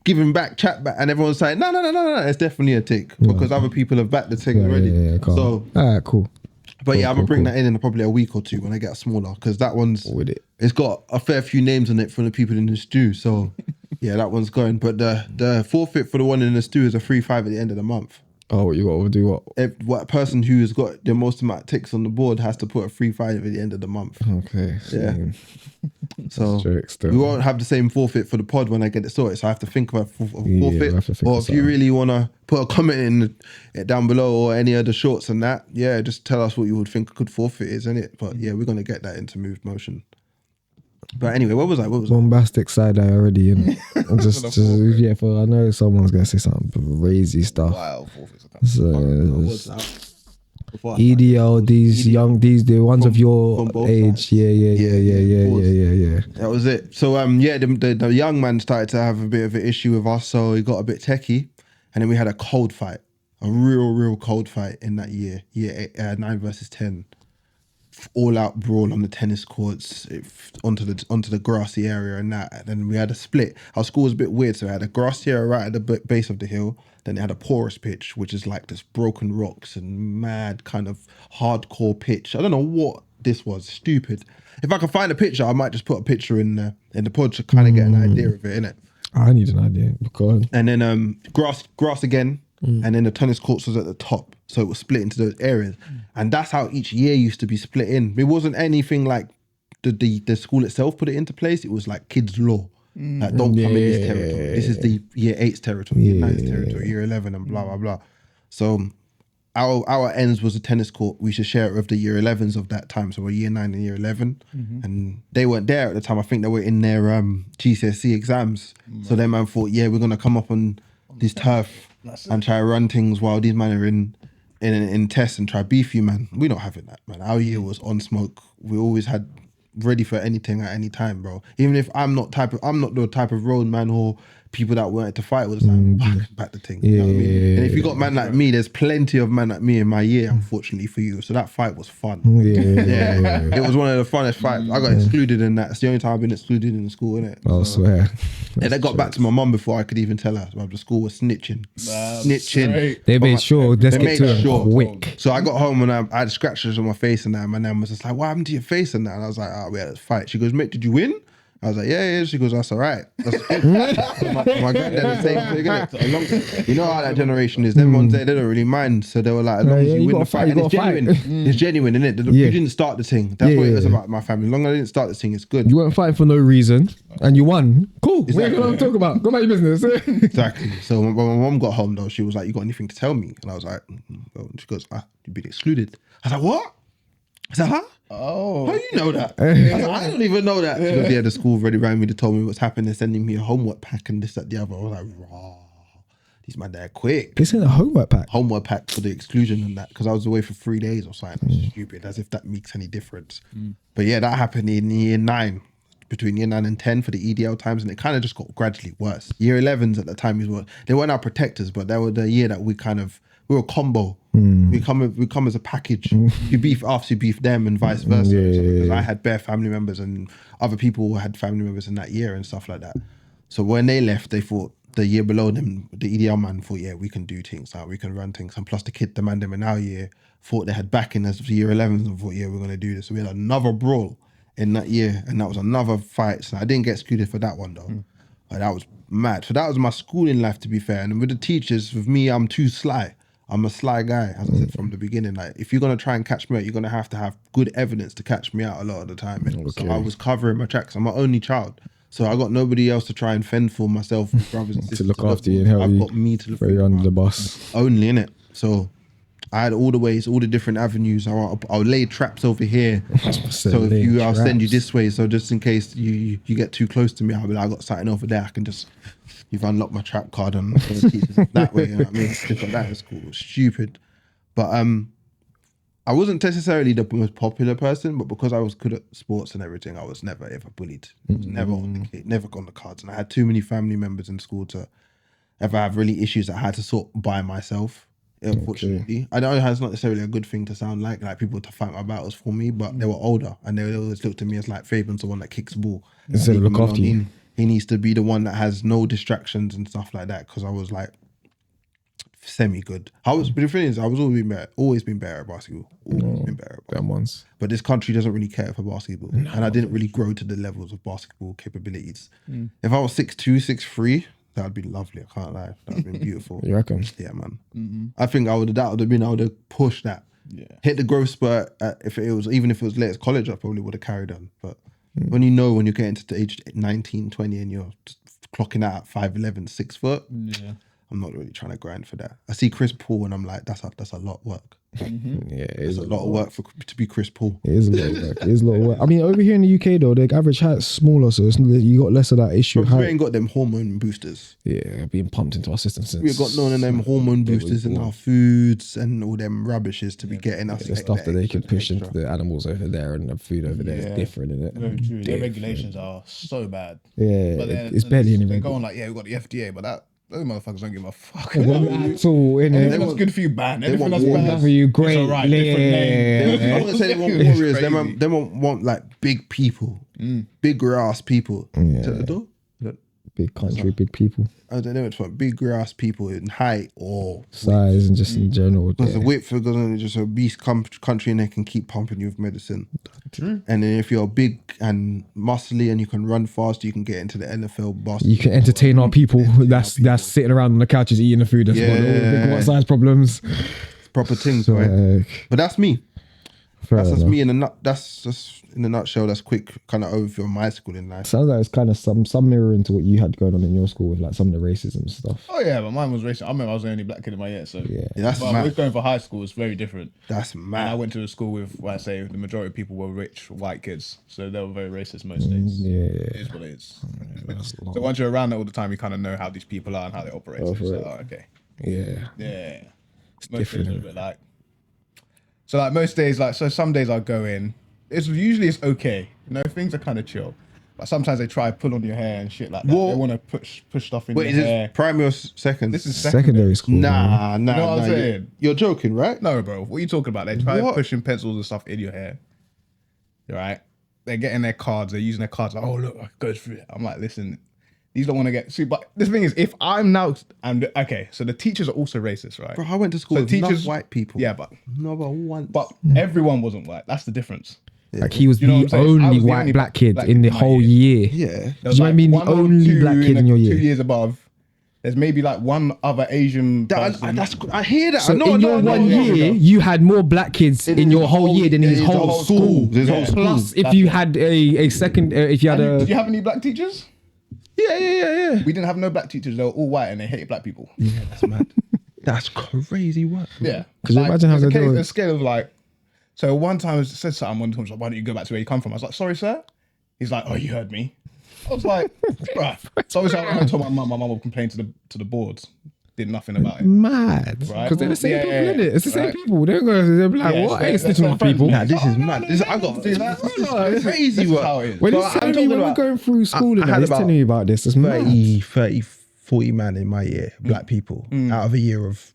giving back, chat back, and everyone's saying, no, it's definitely a tick because other people have backed the tick already. Yeah, cool. So, all right, cool. But I'm gonna bring that in probably a week or two when I get smaller because that one's With it. It's got a fair few names on it from the people in the stew. So yeah, that one's going. But the forfeit for the one in the stew is a 3-5 at the end of the month. Oh, you got to do what? What person who has got the most amount of ticks on the board has to put a 3-5 at the end of the month. Okay. Yeah. So still. we won't have the same forfeit for the pod when I get it sorted. So I have to think about a forfeit. we'll have to think Or of if you something. really want to put a comment in down below or any other shorts and that, yeah, just tell us what you would think a good forfeit is, innit? But yeah, we're going to get that into Move Motion. But anyway, what was I? Bombastic side eye already, innit? just yeah. For I know someone's gonna say something crazy stuff. Wow, forfeits are coming. So EDL, these young, the ones of your both age, sides. yeah. That was it. So the young man started to have a bit of an issue with us, so he got a bit techie, and then we had a cold fight, a real cold fight in that year 9 versus 10. All out brawl on the tennis courts onto the grassy area and that. And then we had a split. Our school was a bit weird, so we had a grassy area right at the base of the hill. Then it had a porous pitch, which is like this broken rocks and mad kind of hardcore pitch. I don't know what this was. Stupid. If I can find a picture, I might just put a picture in the pod to kind of get an idea of it, innit? I need an idea because And then grass again. And then the tennis courts was at the top. So it was split into those areas. And that's how each year used to be split in. It wasn't anything like the school itself put it into place. It was like kids' law. Like, don't come in this territory. This is the year 8's territory, year 9's territory, year 11 and blah, blah, blah. So our ends was a tennis court. We should share it with the year 11s of that time. So we're year 9 and year 11. And they weren't there at the time. I think they were in their GCSE exams. So their man thought, yeah, we're going to come up on this turf and try to run things while these men are in tests and try beef you, man. We not having that, man. Our year was on smoke. We always had ready for anything at any time, bro. Even if I'm not the type of road man or people that wanted to fight was like back the thing. You know what I mean? And if you got man like me, there's plenty of man like me in my year, unfortunately for you. So that fight was fun. Yeah. It was one of the funnest fights. I got excluded in that. It's the only time I've been excluded in the school, innit? I swear. And they got back to my mum before I could even tell her. So the school was snitching. They made sure. Let's get to it quick. So I got home and I had scratches on my face and that. And my nan was just like, what happened to your face and that? And I was like, we had a fight. She goes, mate, did you win? I was like, yeah. She goes, that's all right. That's good. my granddad the same thing, innit? You know how that generation is. Them ones there, they don't really mind. So they were like, as long as you win the fight, and it's genuine. It's genuine, innit? You didn't start the thing. That's what it was about my family. As long as I didn't start the thing, it's good. You weren't fighting for no reason and you won. Cool. Exactly. What are you going to talk about? Go about your business. Exactly. So when my mom got home though, she was like, you got anything to tell me? And I was like, well, she goes, you've been excluded. I was like, what? I said, huh? Oh. How do you know that? I was like, I don't even know that. She goes, yeah, the school already rang me to tell me what's happened. They're sending me a homework pack and this, that, the other. I was like, raw. These man there quick. They sent a homework pack. Homework pack for the exclusion and that because I was away for 3 days or something. That's stupid, as if that makes any difference. But yeah, that happened in year 9. Between year 9 and 10 for the EDL times, and it kind of just got gradually worse. Year 11s at the time they weren't our protectors, but they were the year that we were a combo. We come as a package. You beef us, you beef them, and vice versa. Because I had bare family members, and other people had family members in that year and stuff like that. So when they left, they thought the year below them, the EDL man thought, yeah, we can do things now, we can run things. And plus the man them in our year thought they had backing as year 11s and thought, yeah, we're gonna do this. So we had another brawl in that year, and that was another fight. So I didn't get excluded for that one though. But that was mad. So that was my schooling life, to be fair. And with the teachers, with me, I'm too sly. I'm a sly guy, as I said from the beginning. Like, if you're gonna try and catch me out, you're gonna have to have good evidence to catch me out a lot of the time. So I was covering my tracks. I'm my only child, so I got nobody else to try and fend for myself, brothers and sisters to look after you and help you. I've got me to look throw you under the bus. Only, innit? So I had all the ways, all the different avenues. I'll lay traps over here. So if I'll send you this way. So just in case you get too close to me, I'll be like, I got something over there. I can just, you've unlocked my trap card and that way. You know what I mean? Stuff like that is cool. Stupid. But I wasn't necessarily the most popular person, but because I was good at sports and everything, I was never ever bullied. I was never on the cards. And I had too many family members in school to ever have really issues that I had to sort by myself. unfortunately. I know it's not necessarily a good thing to sound like people to fight my battles for me, but they were older and they always looked at me as like Fabian's the one that kicks the ball. Instead of look after you. He needs to be the one that has no distractions and stuff like that, because I was like semi-good. But the thing is, I was always been better at basketball. Always been better at basketball. Them ones. But this country doesn't really care for basketball. And I didn't really grow to the levels of basketball capabilities. If I was 6'2", 6'3", that would be lovely. I can't lie. That would have been beautiful. You reckon? Yeah, man. I think I would have pushed that. Yeah. Hit the growth spurt. Even if it was late as college, I probably would have carried on. But when you're getting to the age 19, 20 and you're clocking out at 5'11", 6 foot, I'm not really trying to grind for that. I see Chris Paul and I'm like, that's a lot of work. Yeah, it It's is a lot of work to be Chris Paul. It is a lot of work. It is a lot of work. I mean, over here in the UK though, the average height's smaller, so you got less of that issue. But we ain't got them hormone boosters. Yeah, being pumped into our system since We've got none of them hormone boosters in our foods and all them rubbishes to be getting us. the stuff that they can push into the animals over there and the food over there is different, isn't it? Very true. Their regulations are so bad. Yeah, But then it's barely any They're regulation. going like, we've got the FDA, but those motherfuckers don't give a fuck. At all, innit? Anything that's good for you, ban. Anything that's want bad for you, great. It's alright, different name. I wouldn't say they want It's warriors. crazy. They want like big people, big grass people. To the door. Big country, big people, I don't know. It's what big grass people in height or size, and just in general. because the width for just a obese country and they can keep pumping you with medicine. True. And then if you're big and muscly and you can run fast, you can get into the NFL basketball. You can entertain our people. That's sitting around on the couches eating the food. That's got all the big what size problems. Proper things, right? But that's me. That's just me in a nut. That's just in a nutshell. That's quick kind of overview of my schooling life. Sounds like it's kind of some mirror into what you had going on in your school with like some of the racism stuff. Oh yeah, but mine was racist. I remember I was the only black kid in my year, so Yeah. That's but mad. with going for high school, it's very different. That's And I mad. went to a school with, where I say the majority of people were rich white kids, so they were very racist most days. Yeah. It is what it is. So once you're around it all the time, you kind of know how these people are and how they operate. So it's for like, it. oh, okay. Yeah. Yeah. Most different, days are a bit like. So like most days, some days I go in. It's okay. You know, things are kind of chill. But sometimes they try to pull on your hair and shit like that. What? They want to push stuff in Wait, your is hair. this primary or second? This is Secondary school. Nah. You know what I'm saying? You're joking, right? No, bro. What are you talking about? They try What? pushing pencils and stuff in your hair. You right? They're getting their cards. They're using their cards. Like, oh look, I go through it. I'm like, listen, these don't want to get. See, but the thing is, if I'm okay. So the teachers are also racist, right? Bro, I went to school So with teachers- enough white people. Yeah, but Never once. everyone wasn't white. That's the difference. Like he was You know the what I'm saying? I only was the white only black kid black in the kid in my whole year. year. yeah. There Do was you know what I mean? The one or only two black kid in your 2 year. years above. There's maybe like one other Asian person. I hear that. So I know, in your one year, you had more black kids in your whole year than in his whole school. His whole school. Plus, if That's you it. had a second, if you had Did you a have any black teachers? Yeah. We didn't have no black teachers. They were all white and they hated black people. Yeah, that's mad. That's crazy work. Yeah. 'Cause imagine how there's they do it. a scale of like, so one time I said something, one time, like, why don't you go back to where you come from? I was like, sorry, sir. He's like, oh, you heard me. I was like, bruh. So obviously I went and told my mum. My mum would complain to the boards. Did nothing about it. mad, Right. because they're the same Yeah, people, yeah, innit? It's the same right. people. They're gonna be like, Yeah, what? so I ain't that's snitching their on friends. people. Nah, this is no, mad. no, This no, I got. no, This that's- is crazy This is work. how it is. When But he's I'm telling me talking when we're about- going through school, I had he's about telling me about this. It's mad. 30, 40 man in my year, black people, out of a year of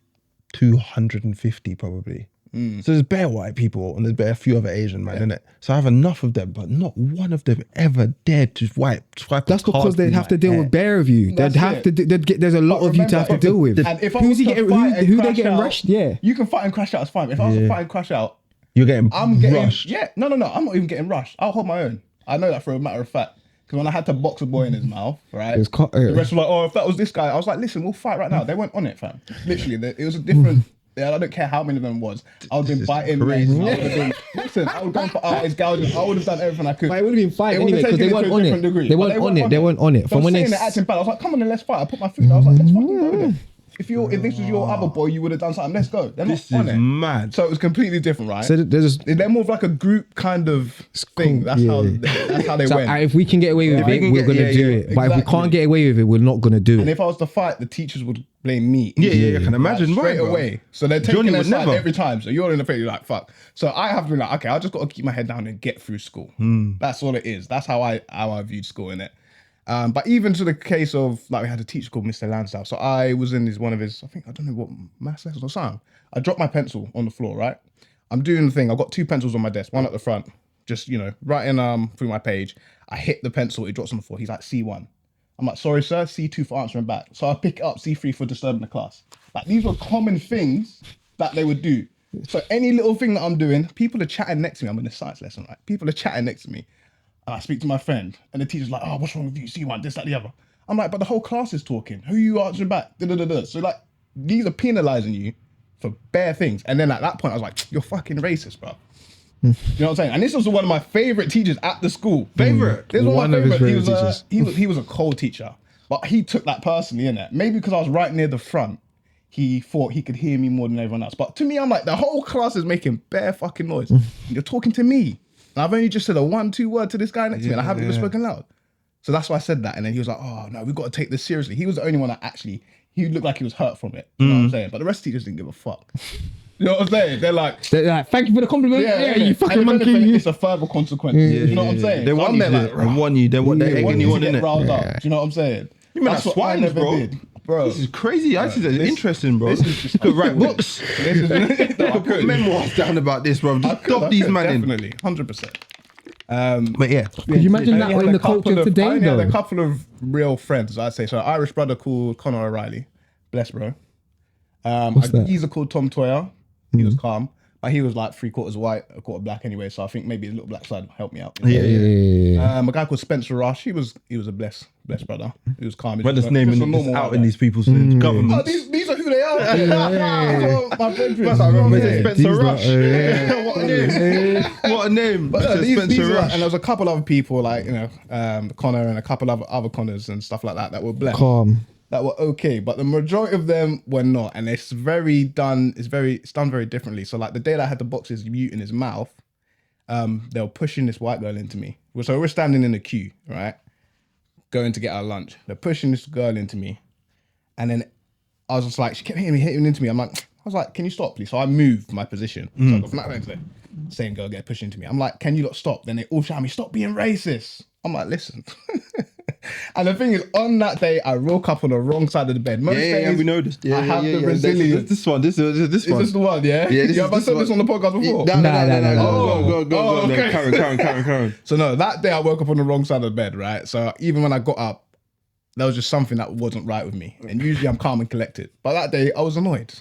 250 probably. So there's bare white people and there's bare a few other Asian man, innit? So I have enough of them, but not one of them ever dared to swipe That's a because card they'd through have to my deal hair. with bare of you. That's They'd have it. to. There's a lot But of you to have to remember, deal with. And if I Who's was he to getting? fight and Who they crash getting out, rushed? Yeah. You can fight and crash out, it's fine. If I was to fight and crash out, You're getting I'm getting rushed. Yeah, no. I'm not even getting rushed. I'll hold my own. I know that for a matter of fact. Because when I had to box a boy in his mouth, right? It's the rest was like, oh, if that was this guy, I was like, listen, we'll fight right now. They went on it, fam. Literally, it was a different. Yeah, I don't care how many of them was. I would have been biting. crazy. Men. I would have been. Listen, I would go for eyes, gouging. I would have done everything I could. But it would have been fine It would anyway have because they taken weren't to a on different it. degree, They but weren't on it. They weren't on it. So From I'm when they saying they're acting bad. I was like, come on, then let's fight. I put my foot down. I was like, let's fucking go then. If this was your other boy, you would have done something. Let's go. They're This not on is it. mad. So it was completely different, right? So there's They're more of like a group kind of thing. That's how they so went. if we can get away with we it, can we're get- gonna yeah, do yeah, it. But if we exactly. can't get away with it, we're not gonna do And it. if I was to fight, the teachers would blame me. Yeah, I can imagine. Straight why, bro. away. So they're taking Johnny their would side never. every time. So you're in the face, you're like, fuck. So I have to be like, okay, I just got to keep my head down and get through school. That's all it is. That's how I viewed school, innit? But even to the case of like we had a teacher called Mr. Lansdale. So I was in one of his, I don't know what maths lesson or something. I dropped my pencil on the floor, right? I'm doing the thing. I've got 2 pencils on my desk, one at the front, just, writing through my page. I hit the pencil, it drops on the floor. He's like, C1. I'm like, sorry, sir, C2 for answering back. So I pick it up, C3 for disturbing the class. Like, these were common things that they would do. So any little thing that I'm doing, people are chatting next to me. I'm in a science lesson, right? People are chatting next to me. And I speak to my friend, and the teacher's like, oh, what's wrong with you? C1, this, that, the other. I'm like, but the whole class is talking. Who are you answering back? Da-da-da-da. So, like, these are penalizing you for bare things. And then at that point, I was like, you're fucking racist, bro. You know what I'm saying? And this was one of my favorite teachers at the school. Favorite. This was one of his favorite teachers. He was a cold teacher, but he took that personally, innit? Maybe because I was right near the front, he thought he could hear me more than everyone else. But to me, I'm like, the whole class is making bare fucking noise. You're talking to me. And I've only just said a 1-2 word to this guy next to me, and I haven't even spoken loud. So that's why I said that. And then he was like, oh no, we've got to take this seriously. He was the only one that actually, he looked like he was hurt from it. You know what I'm saying? But the rest of the teachers didn't give a fuck. You know what I'm saying? They're like, thank you for the compliment. Yeah, you fucking and monkey. It's a further consequence. You know what I'm saying? They want you like, they want you. They want egging you on, innit? Do you know what I'm saying? You mean that's what I never did. Bro, this is crazy. I see that interesting, bro. You could write books. You could put memoirs down about this, bro. Just stop these man in. Definitely, 100%. But yeah, could you imagine that in the culture today, I only though? had a couple of real friends, I'd say. So an Irish brother called Conor O'Reilly. Bless, bro. What's that? A geezer called Tom Toyer. He was calm. But he was like 3/4 white, 1/4 black anyway. So I think maybe his little black side helped me out. Yeah. A guy called Spencer Rush. He was a blessed brother. He was calm. we're just naming this out in these people's governments. Oh, these are who they are. My brethren. Spencer Rush. What a name. What a name. But these Spencer Rush. and there was a couple other people like, Connor and a couple of other Connors and stuff like that were blessed. Calm. That were okay, but the majority of them were not, and it's done very differently. So like the day that I had the boxes mute in his mouth, they were pushing this white girl into me. So we're standing in the queue, right, going to get our lunch. They're pushing this girl into me, and then I was just like, she kept hitting into me. I was like, can you stop, please? So I moved my position. So I got from that way to there. Same girl get pushed into me. I'm like, can you not stop? Then they all shout at me, stop being racist. I'm like, listen. And the thing is, on that day, I woke up on the wrong side of the bed. Most days, we noticed. I have the resilience. This one. Is Is this the one, yeah? Yeah, Have I said this on the podcast before? No. Go. Okay. Karen. So no, that day I woke up on the wrong side of the bed, right? So even when I got up, there was just something that wasn't right with me. And usually I'm calm and collected. But that day I was annoyed.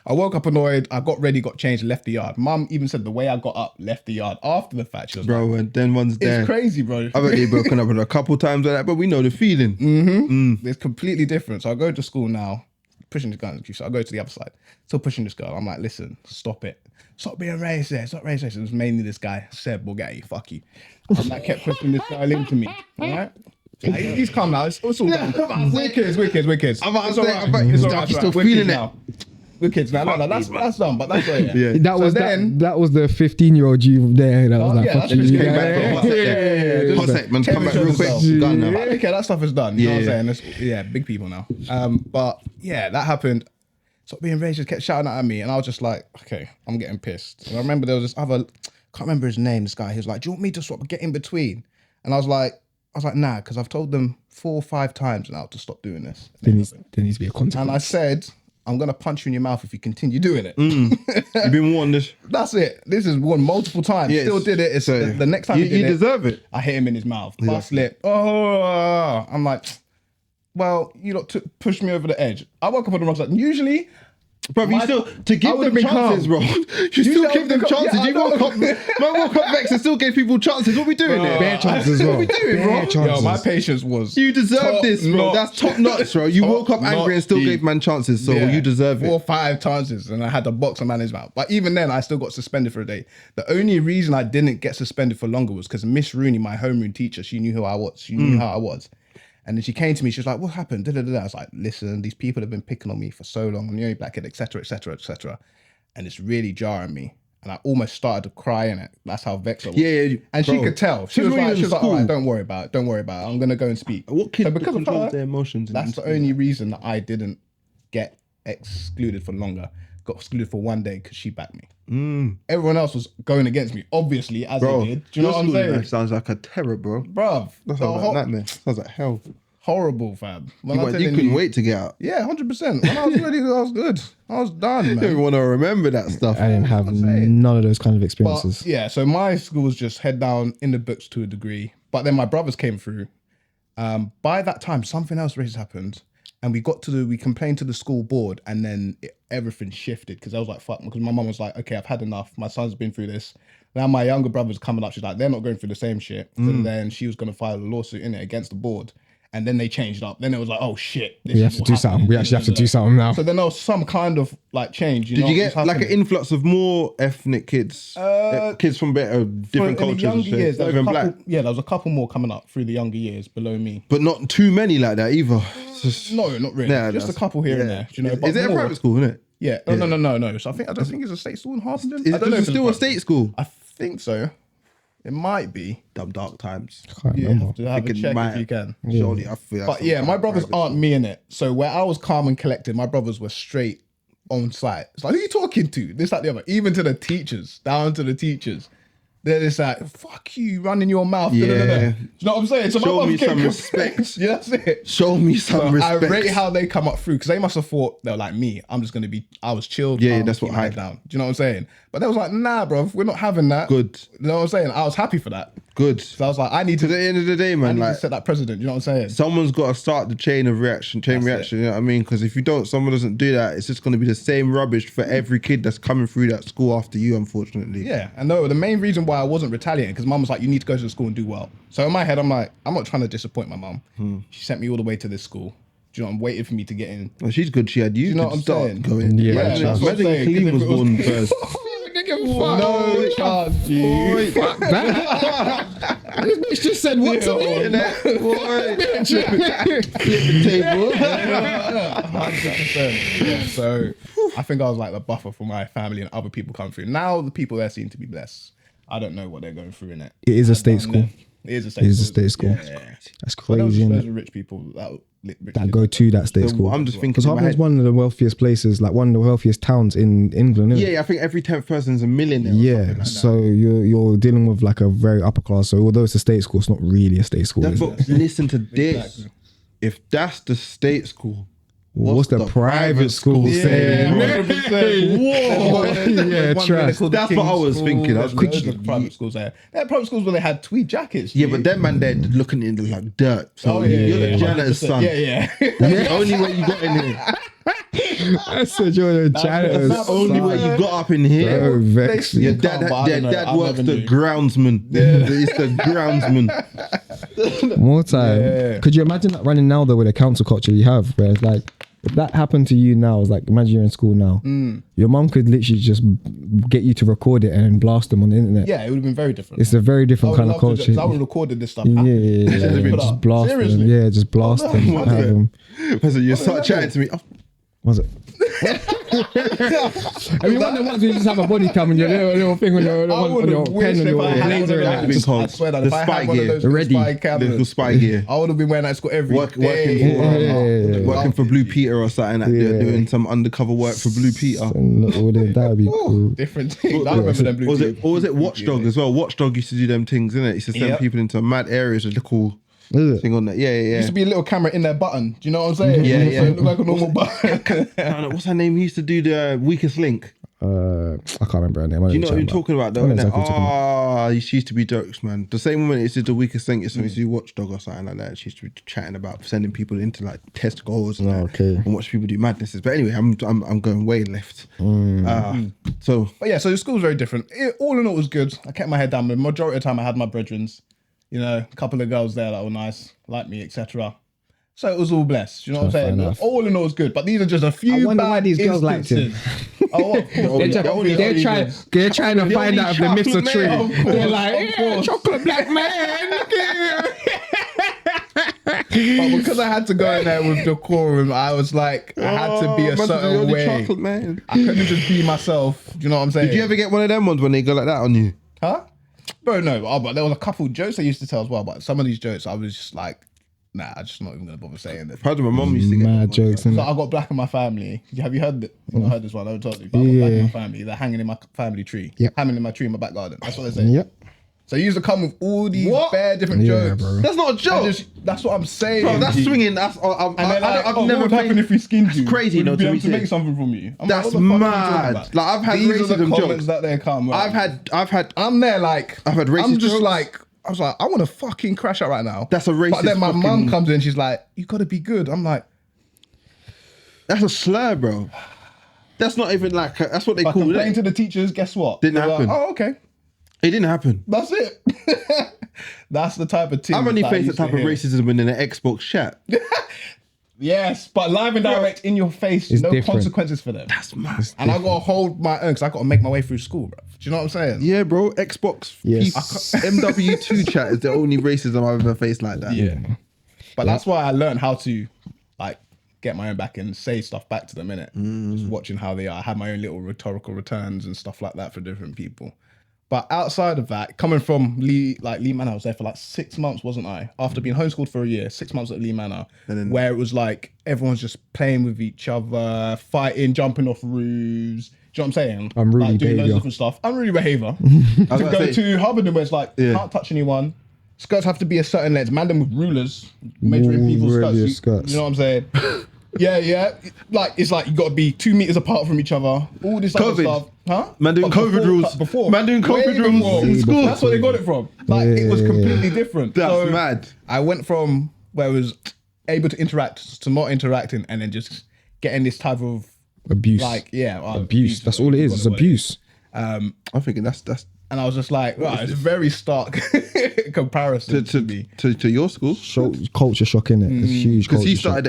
I woke up annoyed. I got ready, got changed, left the yard. Mum even said the way I got up, left the yard after the fact. She was bro, like, and then one's there. it's crazy, bro. I've already broken up with a couple times like that, but we know the feeling. It's completely different. So I go to school now, pushing this guy in the queue. So I go to the other side, still pushing this girl. I'm like, listen, stop it. Stop being racist. Stop racist. It was mainly this guy, Seb Bulgari, fuck you. And that kept pushing this girl into me. All right? Like, he's calm now. It's all done. We're kids. I'm still feeling it. We're kids now. No, that's done, but that's right. Yeah. That was the 15-year-old you there. That was like, yeah, that's just getting back. Yeah. One sec, man, come back real quick. Gone now. Okay, that stuff is done. You know what I'm saying? Big people now. But yeah, that happened. Stop being racist, kept shouting at me, and I was just like, okay, I'm getting pissed. And I remember there was this other, can't remember his name, this guy, he was like, do you want me to swap, get in between? And I was like, nah, because I've told them 4 or 5 times now to stop doing this. There needs to be a consequence. And I said, I'm going to punch you in your mouth if you continue doing it. You've been warned this. That's it. This is warned multiple times. Yes. Still did it. It's the next time he did you deserve it. I hit him in his mouth. Bust lip. Oh, I'm like, well, you lot pushed me over the edge. I woke up on the wrong side. Usually, bro, you still to give them chances, bro. You still give them chances. Yeah, you woke up vexed and still gave people chances. What we doing there? Bare chances as well. What we doing, bro? Yo, my patience was. You deserve this, bro. That's top notch, bro. You woke up angry and still gave man chances, so you deserve it. 4 or 5 chances, and I had to box a man in his mouth. But even then, I still got suspended for a day. The only reason I didn't get suspended for longer was because Miss Rooney, my homeroom teacher, she knew who I was. She knew how I was. And then she came to me, she was like, what happened? I was like, listen, these people have been picking on me for so long. I'm the only black kid, etc. And it's really jarring me. And I almost started to cry in it. That's how vexed I was. Yeah. And bro, she could tell. She was like, all right, don't worry about it. I'm going to go and speak. What kids because of control her, their emotions? That's the only reason that I didn't get excluded for longer. Got excluded for 1 day because she backed me. Everyone else was going against me, obviously, as they did. Do you know what I'm saying? That sounds like a terror, bro. Bruv. That sounds like a nightmare. Sounds like hell. Horrible, fam. You couldn't wait to get out. Yeah, 100%. When I was ready, I was good. I was done, man. You don't want to remember that stuff. I didn't have none of those kind of experiences. But, yeah, so my school was just head down in the books to a degree. But then my brothers came through. By that time, something else racist happened. And we complained to the school board, and then everything shifted because I was like, fuck, because my mum was like, okay, I've had enough. My son's been through this. Now my younger brother's coming up. She's like, they're not going through the same shit. So then she was going to file a lawsuit in it against the board. And then they changed up. Then it was like, oh shit. We have to do something. We actually have to do something now. So then there was some kind of like change. Did you get like an influx of more ethnic kids? Kids from different cultures? In the younger years, not even black? Yeah, there was a couple more coming up through the younger years below me. But not too many like that either. No, not really. Nah, just a couple here and there. Do you know? Is it a private school, isn't it? Yeah. No. So I don't think it's a state school in Harpenden. I don't know if Is it still a state school? I think so. It might be. Dumb dark times. Can't remember. To have a check if you can. Surely, I feel. But yeah, my brothers aren't me in it. So where I was calm and collected, my brothers were straight on site. It's like, who are you talking to? This, that, the other. Even to the teachers, down to the teachers. They're just like, fuck you, running your mouth. Yeah. Do you know what I'm saying? So Show me some respect. respect. Yeah, that's it. Show me some respect. I rate how they come up through because they must have thought they're like me. I'm just going to be, I was chilled. Yeah, that's what I had down. Do you know what I'm saying? But they was like, nah, bro, we're not having that. Good. You know what I'm saying? I was happy for that. Good. So I was like, I need to. At the end of the day, I man, need like to set that precedent. You know what I'm saying? someone's got to start the chain reaction. You know what I mean? Because if you don't, someone doesn't do that, it's just going to be the same rubbish for every kid that's coming through that school after you, unfortunately. Yeah, and no, the main reason why I wasn't retaliating because mum was like, you need to go to the school and do well. So in my head, I'm like, I'm not trying to disappoint my mum. She sent me all the way to this school. Do you know, I'm waiting for me to get in. Well, she's good. She had you. Do you know to what I'm start saying? Going. Yeah, that's what I'm Imagine saying, 'cause Khalid if was it was- born first. No chance, G. Fuck that. This bitch just said what to me? Table. 100%. Yeah, so I think I was like the buffer for my family and other people come through. Now the people there seem to be blessed. I don't know what they're going through in it. It is a state school. It is a state It is a school. state school. Yeah. That's But those crazy, are innit? rich people rich That kids. go to that state school. I'm just thinking Because in my Harpen's head. one of the wealthiest places, like one of the wealthiest towns in England, isn't it? Yeah, I think every 10th person is a millionaire. Or Yeah, something like that. so you're dealing with like a very upper class. So although it's a state school, it's not really a state school. That, Is but it? listen to this. Exactly. If that's the state school, What's the private school Yeah, saying? 100%. Yeah, trust. That's what I was thinking. I was There's thinking- loads of private schools there. There are private schools where they had tweed jackets. yeah, but them man, they're looking in like dirt. So Oh, yeah, you're yeah, the janitor's 100%. son. Yeah. That's the only way you got in here. I said you're the janitor's that's the Only way you got up in here. So vexed. Your You dad, can't, but I their don't know. dad I works never the knew. groundsman. It's the groundsman. More time. Yeah. Could you imagine that running now though with the council culture you have, where it's like, if that happened to you now, it's like imagine you're in school now. Your mum could literally just get you to record it and then blast them on the internet. Yeah, it would have been very different. It's a very different kind of culture. I would have recorded this stuff. Yeah, Put just up. blast Seriously? them. Yeah, just blast no, them. what Have is it? them. So you start chatting to me. Oh, Was it? I mean, one of the ones you just have a body cam and your little thing on your, I would have pen wished and if your I had one of laser and those. that. been called I swear that the if I spy had one of gear. those little Ready. spy cameras, little spy gear. I would have been wearing that at school every Working day. for working for Blue Peter or something like Yeah. that, doing some undercover work for Blue Peter. And look, all that would be cool. Different things. I remember them blue. Or was it Watchdog as well? Watchdog used to do them things, innit? It used to send Yep. people into mad areas with a little Is it? thing on that. Yeah. Used to be a little camera in their button. Do you know what I'm saying? Yeah, So yeah. it looked like a normal button. What's her name? He used to do the Weakest Link. I can't remember her name. Do you know what you're talking about though? I know innit? exactly what you're talking She used to be jokes, man. The same woman used to do the Weakest Link, used to do Watchdog or something like that. She used to be chatting about sending people into like test goals and, that, okay. and watch people do madnesses. But anyway, I'm going way left. So But yeah, so the school's very different. All in all, it was good. I kept my head down. The majority of the time, I had my brethrens. You know, a couple of girls there that were nice, like me, etc. So it was all blessed. You know what I'm Fair saying? enough. All in all, it was good. But these are just a few. I wonder why bad these girls liked him. instances. Oh, of course. They're trying to find out if the myths are true. chocolate man, They're like, yeah, chocolate black man. But because I had to go in there with decorum, I was like, I had to be a certain way. Chocolate man. I couldn't just be myself. Do you know what I'm saying? Did you ever get one of them ones when they go like that on you? Huh? Bro, no. Oh, but there was a couple jokes I used to tell as well. But some of these jokes, I was just like, Nah, I'm just not even gonna bother saying it. Proud of my mum used to get Mad jokes. So innit? I got black in my family. Have you heard it? I heard this one. I haven't told you. But I got black in my family. They're hanging in my family tree. Yep. Hanging in my tree in my back garden. That's what they say. Yep. So you used to come with all these What? bare different Yeah, jokes. bro. That's not a joke. That's what I'm saying. Bro, that's G. swinging. That's And they're like, I've oh, never what would happen made- if we skinned you? crazy, Would though, you be to able me to to make say. something from you? I'm That's like, what the fuck are you talking mad. about? Like, I've had These are the racism comments jokes. that they come. Right? I've had. I'm there like I've had racist I'm just jokes. like I was like I want to fucking crash out right now. That's a racist But then my mum fucking- comes in. She's like, you got to be good. I'm like, That's a slur, bro. That's not even like. That's what they I call complained it. to the teachers. Guess what? Didn't They were like, happen. oh, okay. It didn't happen. That's it. That's the type of thing. I've only that I faced that used to type of hear. racism in an Xbox chat. Yes, but live and direct in your face, It's no different. consequences for them. That's mad. And I gotta hold my own because I gotta make my way through school, bro. Do you know what I'm saying? Yeah, bro. Xbox. Yes. MW2 chat is the only racism I've ever faced like that. Yeah. But that's why I learned how to like get my own back and say stuff back to them, innit? Just watching how they are. I had my own little rhetorical returns and stuff like that for different people. But outside of that, coming from Lee Manor, I was there for like 6 months, wasn't I? After being homeschooled for a year, 6 months at Lee Manor, where it was like everyone's just playing with each other, fighting, jumping off roofs. Do you know what I'm saying? Unruly like, doing loads behaviour. of different stuff. Unruly behavior. I To was go gonna say, to Hubbard where it's like, Yeah. can't touch anyone. Skirts have to be a certain length. Man, them with rulers, measuring people's Really skirts. skirts. You know what I'm saying? yeah. Like, it's like you got to be 2 meters apart from each other. All this other COVID. stuff. Huh? Man doing But COVID rules. Before. Man doing COVID Way rules before. in school. That's where they got it from. Like, it was completely different. That's So, mad. I went from where I was able to interact to not interacting and then just getting this type of, Abuse. like, abuse. That's all it is. It's abuse. I'm thinking that's And I was just like, wow, it's a very stark comparison to me. to your school. Culture shock, innit? It's huge Because culture he shock.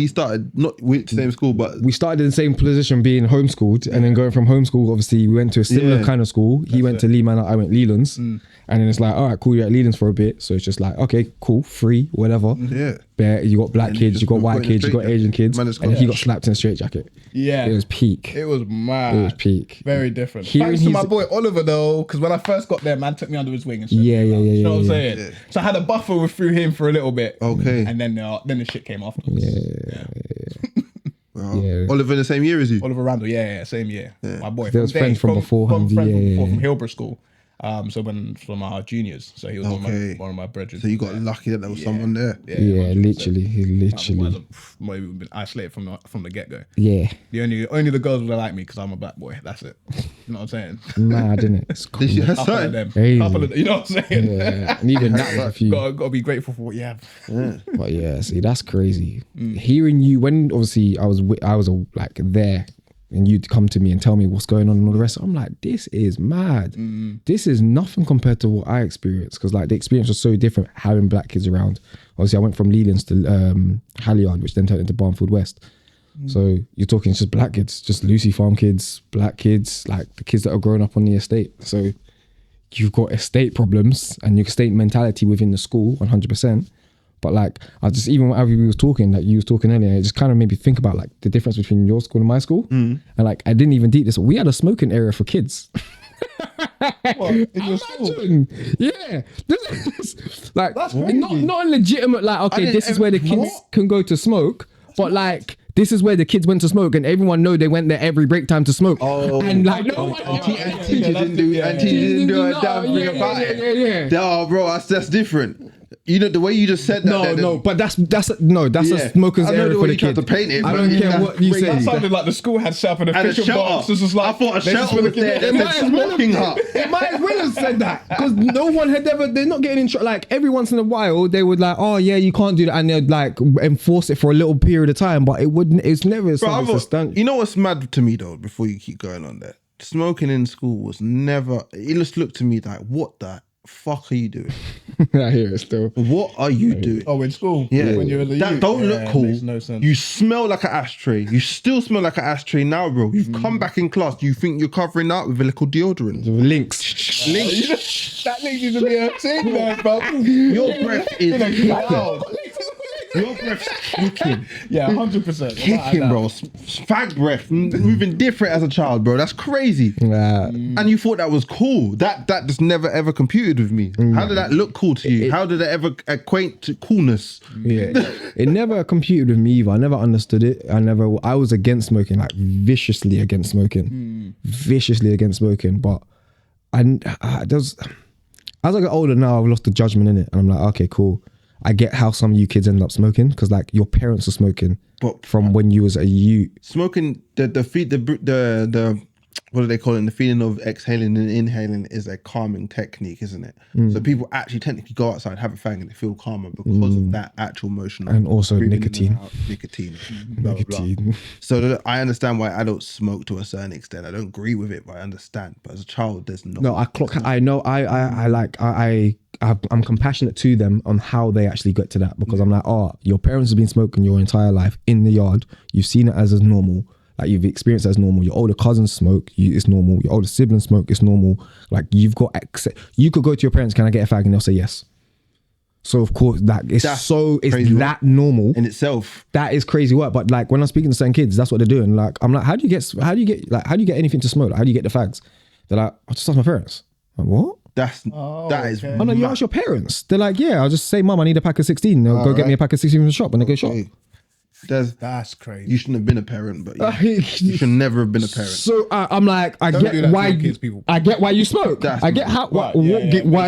started not with the same school, but We started in the same position being homeschooled and then going from homeschool, obviously we went to a similar Yeah. kind of school. He went to Lee Manor, I went Leland's. And then it's like, all right, cool, you're at Leland's for a bit. So it's just like, okay, cool, free, whatever. Yeah. But you got black And kids, just you got put white in a kids, you got straight Asian jacket. kids. Man, it's And got- he got slapped in a straitjacket. Yeah. It was peak. It was mad. It was peak. Very different. Hearing Thanks to my his- boy Oliver though, because when I first got there, man took me under his wing and shit. Yeah. You know what I'm Yeah. saying? So I had a buffer with through him for a little bit. Okay. And then the shit came afterwards. Wow. Yeah. Oliver in the same year as you. Oliver Randall, same year. My boy. They was friends from beforehand, From Hillborough School. So when from our juniors. So he was Okay. one of my brethren. So you got lucky that there was someone there. Yeah, 100%. literally. He Otherwise, literally. I've been isolated from the get go. Yeah. The only the girls would like me because I'm a black boy. That's it. You know what I'm saying? Mad, innit? It's Did you cool. have Couple of something? them. Crazy. Couple of, you know what I'm saying? Yeah. And even that was a few. Gotta be grateful for what you have. But yeah, see, that's crazy. Hearing you when obviously I was like there, and you'd come to me and tell me what's going on and all the rest. I'm like, this is mad. This is nothing compared to what I experienced because like the experience was so different having black kids around. Obviously, I went from Leland's to Halyard, which then turned into Barnfield West. So you're talking just black kids, just Lucy Farm kids, black kids, like the kids that are growing up on the estate. So you've got estate problems and your estate mentality within the school, 100%. But like, I just, even when we was talking, like you was talking earlier, it just kind of made me think about like the difference between your school and my school. And like, I didn't even deep this. We had a smoking area for kids. What, in your school? Imagine. Yeah. This is, like, That's crazy. not a legitimate, like, okay, didn't this is where the kids what? can go to smoke. But like, this is where the kids went to smoke and everyone know they went there every break time to smoke. Oh. And like, no one... And teachers didn't do a damn thing about it. Yeah. Oh, bro, that's different. You know the way you just said that. No, but that's a Yeah. smoker's I know area the for way the you tried kid. to paint it, I but don't yeah, care that's what you crazy. say. That sounded like the school had set up an And a official shelter. box. This was like, I thought a this is shelter for the was there. kids. They said smoking hut. It might as well have said that because no one had ever. They're not getting in trouble. Like every once in a while, they would like, oh yeah, you can't do that, and they'd like enforce it for a little period of time. But it wouldn't. It's never something substantial. You know what's mad to me though? Before you keep going on there, smoking in school was never. It just looked to me like, what the fuck are you doing? I hear it still. What are you doing? Oh, in school? Yeah, When you're in the that youth? don't Yeah, look cool. Makes no sense. You smell like an ashtray. You still smell like an ashtray now, bro. You've come back in class. You think you're covering up with a little deodorant. Links. That needs to be a thing, man, bro. Your breath is Cloud. Your breath's kicking. Yeah, 100%. Kicking, bro. Fag breath. Moving different as a child, bro. That's crazy. And you thought that was cool. That just never ever computed with me. How did that look cool to you? How did it ever equate to coolness? Yeah. It never computed with me either. I never understood it. I was against smoking, like viciously against smoking. Viciously against smoking. But as I get older now, I've lost the judgment in it. And I'm like, okay, cool. I get how some of you kids end up smoking because like your parents are smoking But from when you was a youth. smoking, the what do they call it? The feeling of exhaling and inhaling is a calming technique, isn't it? So people actually technically go outside, have a fag, and they feel calmer because of that actual motion. And also nicotine. Nicotine. Blah, blah, blah. So I understand why adults smoke to a certain extent. I don't agree with it, but I understand. But as a child, there's no. No, I'm compassionate to them on how they actually get to that because I'm like, oh, your parents have been smoking your entire life in the yard. You've seen it as normal. Like you've experienced it as normal. Your older cousins smoke, it's normal. Your older siblings smoke, it's normal. Like you've got access. You could go to your parents, can I get a fag? And they'll say yes. So of course it's that normal in itself. That is crazy work. But like when I'm speaking to certain kids, that's what they're doing. Like I'm like, how do you get anything to smoke? Like, how do you get the fags? They're like, I just ask my parents. I'm like, what? That is. Oh no, you ask your parents. They're like, yeah, I'll just say, Mum, I need a pack of 16. They'll go get me a pack of 16 from the shop and they go shop. That's crazy. You shouldn't have been a parent, but you should never have been a parent. So I'm like, I get why you smoke. I get why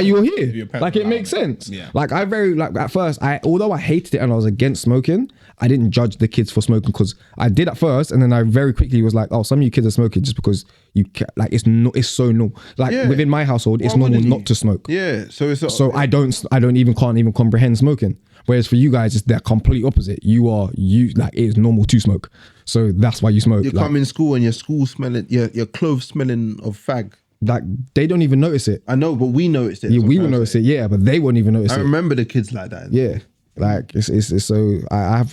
you're here. Like it makes sense. Yeah. Like at first, although I hated it and I was against smoking, I didn't judge the kids for smoking because I did at first, and then I very quickly was like, oh, some of you kids are smoking just because it's so normal. Like within my household, it's normal not to smoke. Yeah. So I can't even comprehend smoking. Whereas for you guys, it's the complete opposite. It's normal to smoke. So that's why you smoke. You come in school and your school smelling, your clothes smelling of fag. Like they don't even notice it. I know, but we noticed it. Yeah, we will notice it. Yeah, but they won't even notice it. I remember the kids like that. Yeah, like it's so I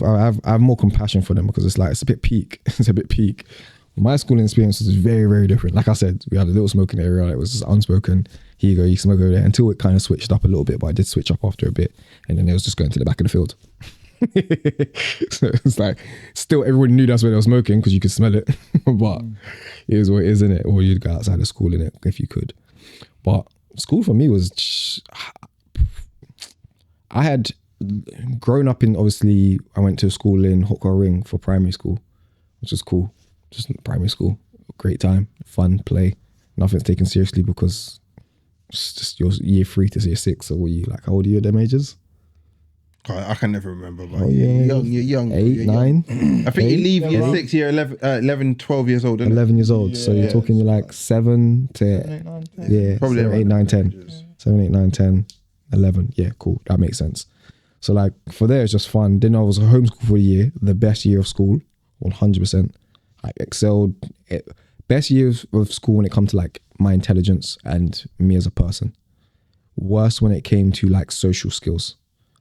have more compassion for them because it's like it's a bit peak. It's a bit peak. My schooling experience was very, very different. Like I said, we had a little smoking area. It was just unspoken. Here you go, you smoke over there until it kind of switched up a little bit. But I did switch up after a bit, and then it was just going to the back of the field. So it's like still everyone knew that's where they were smoking because you could smell it. But it is what it is, isn't it? Or you'd go outside of school in it if you could. But school for me was I had grown up in, obviously I went to school in Hotcar Ring for primary school, which was cool. Just primary school, great time, fun, play. Nothing's taken seriously because it's just your year 3 to year 6. So what are you like? How old are you at them ages? I can never remember. But you're young. 8, 9. I think you leave year 6, year 11, 12 years old. 11 years old. So you're talking you're like 7 to probably 7, 8, 9, 10. 7, 8, 9, 10, 11. Yeah, cool. That makes sense. So like for there it's just fun. Then I was homeschooled for a year, the best year of school, 100%. I excelled. Best years of school when it comes to like my intelligence and me as a person. Worse when it came to like social skills.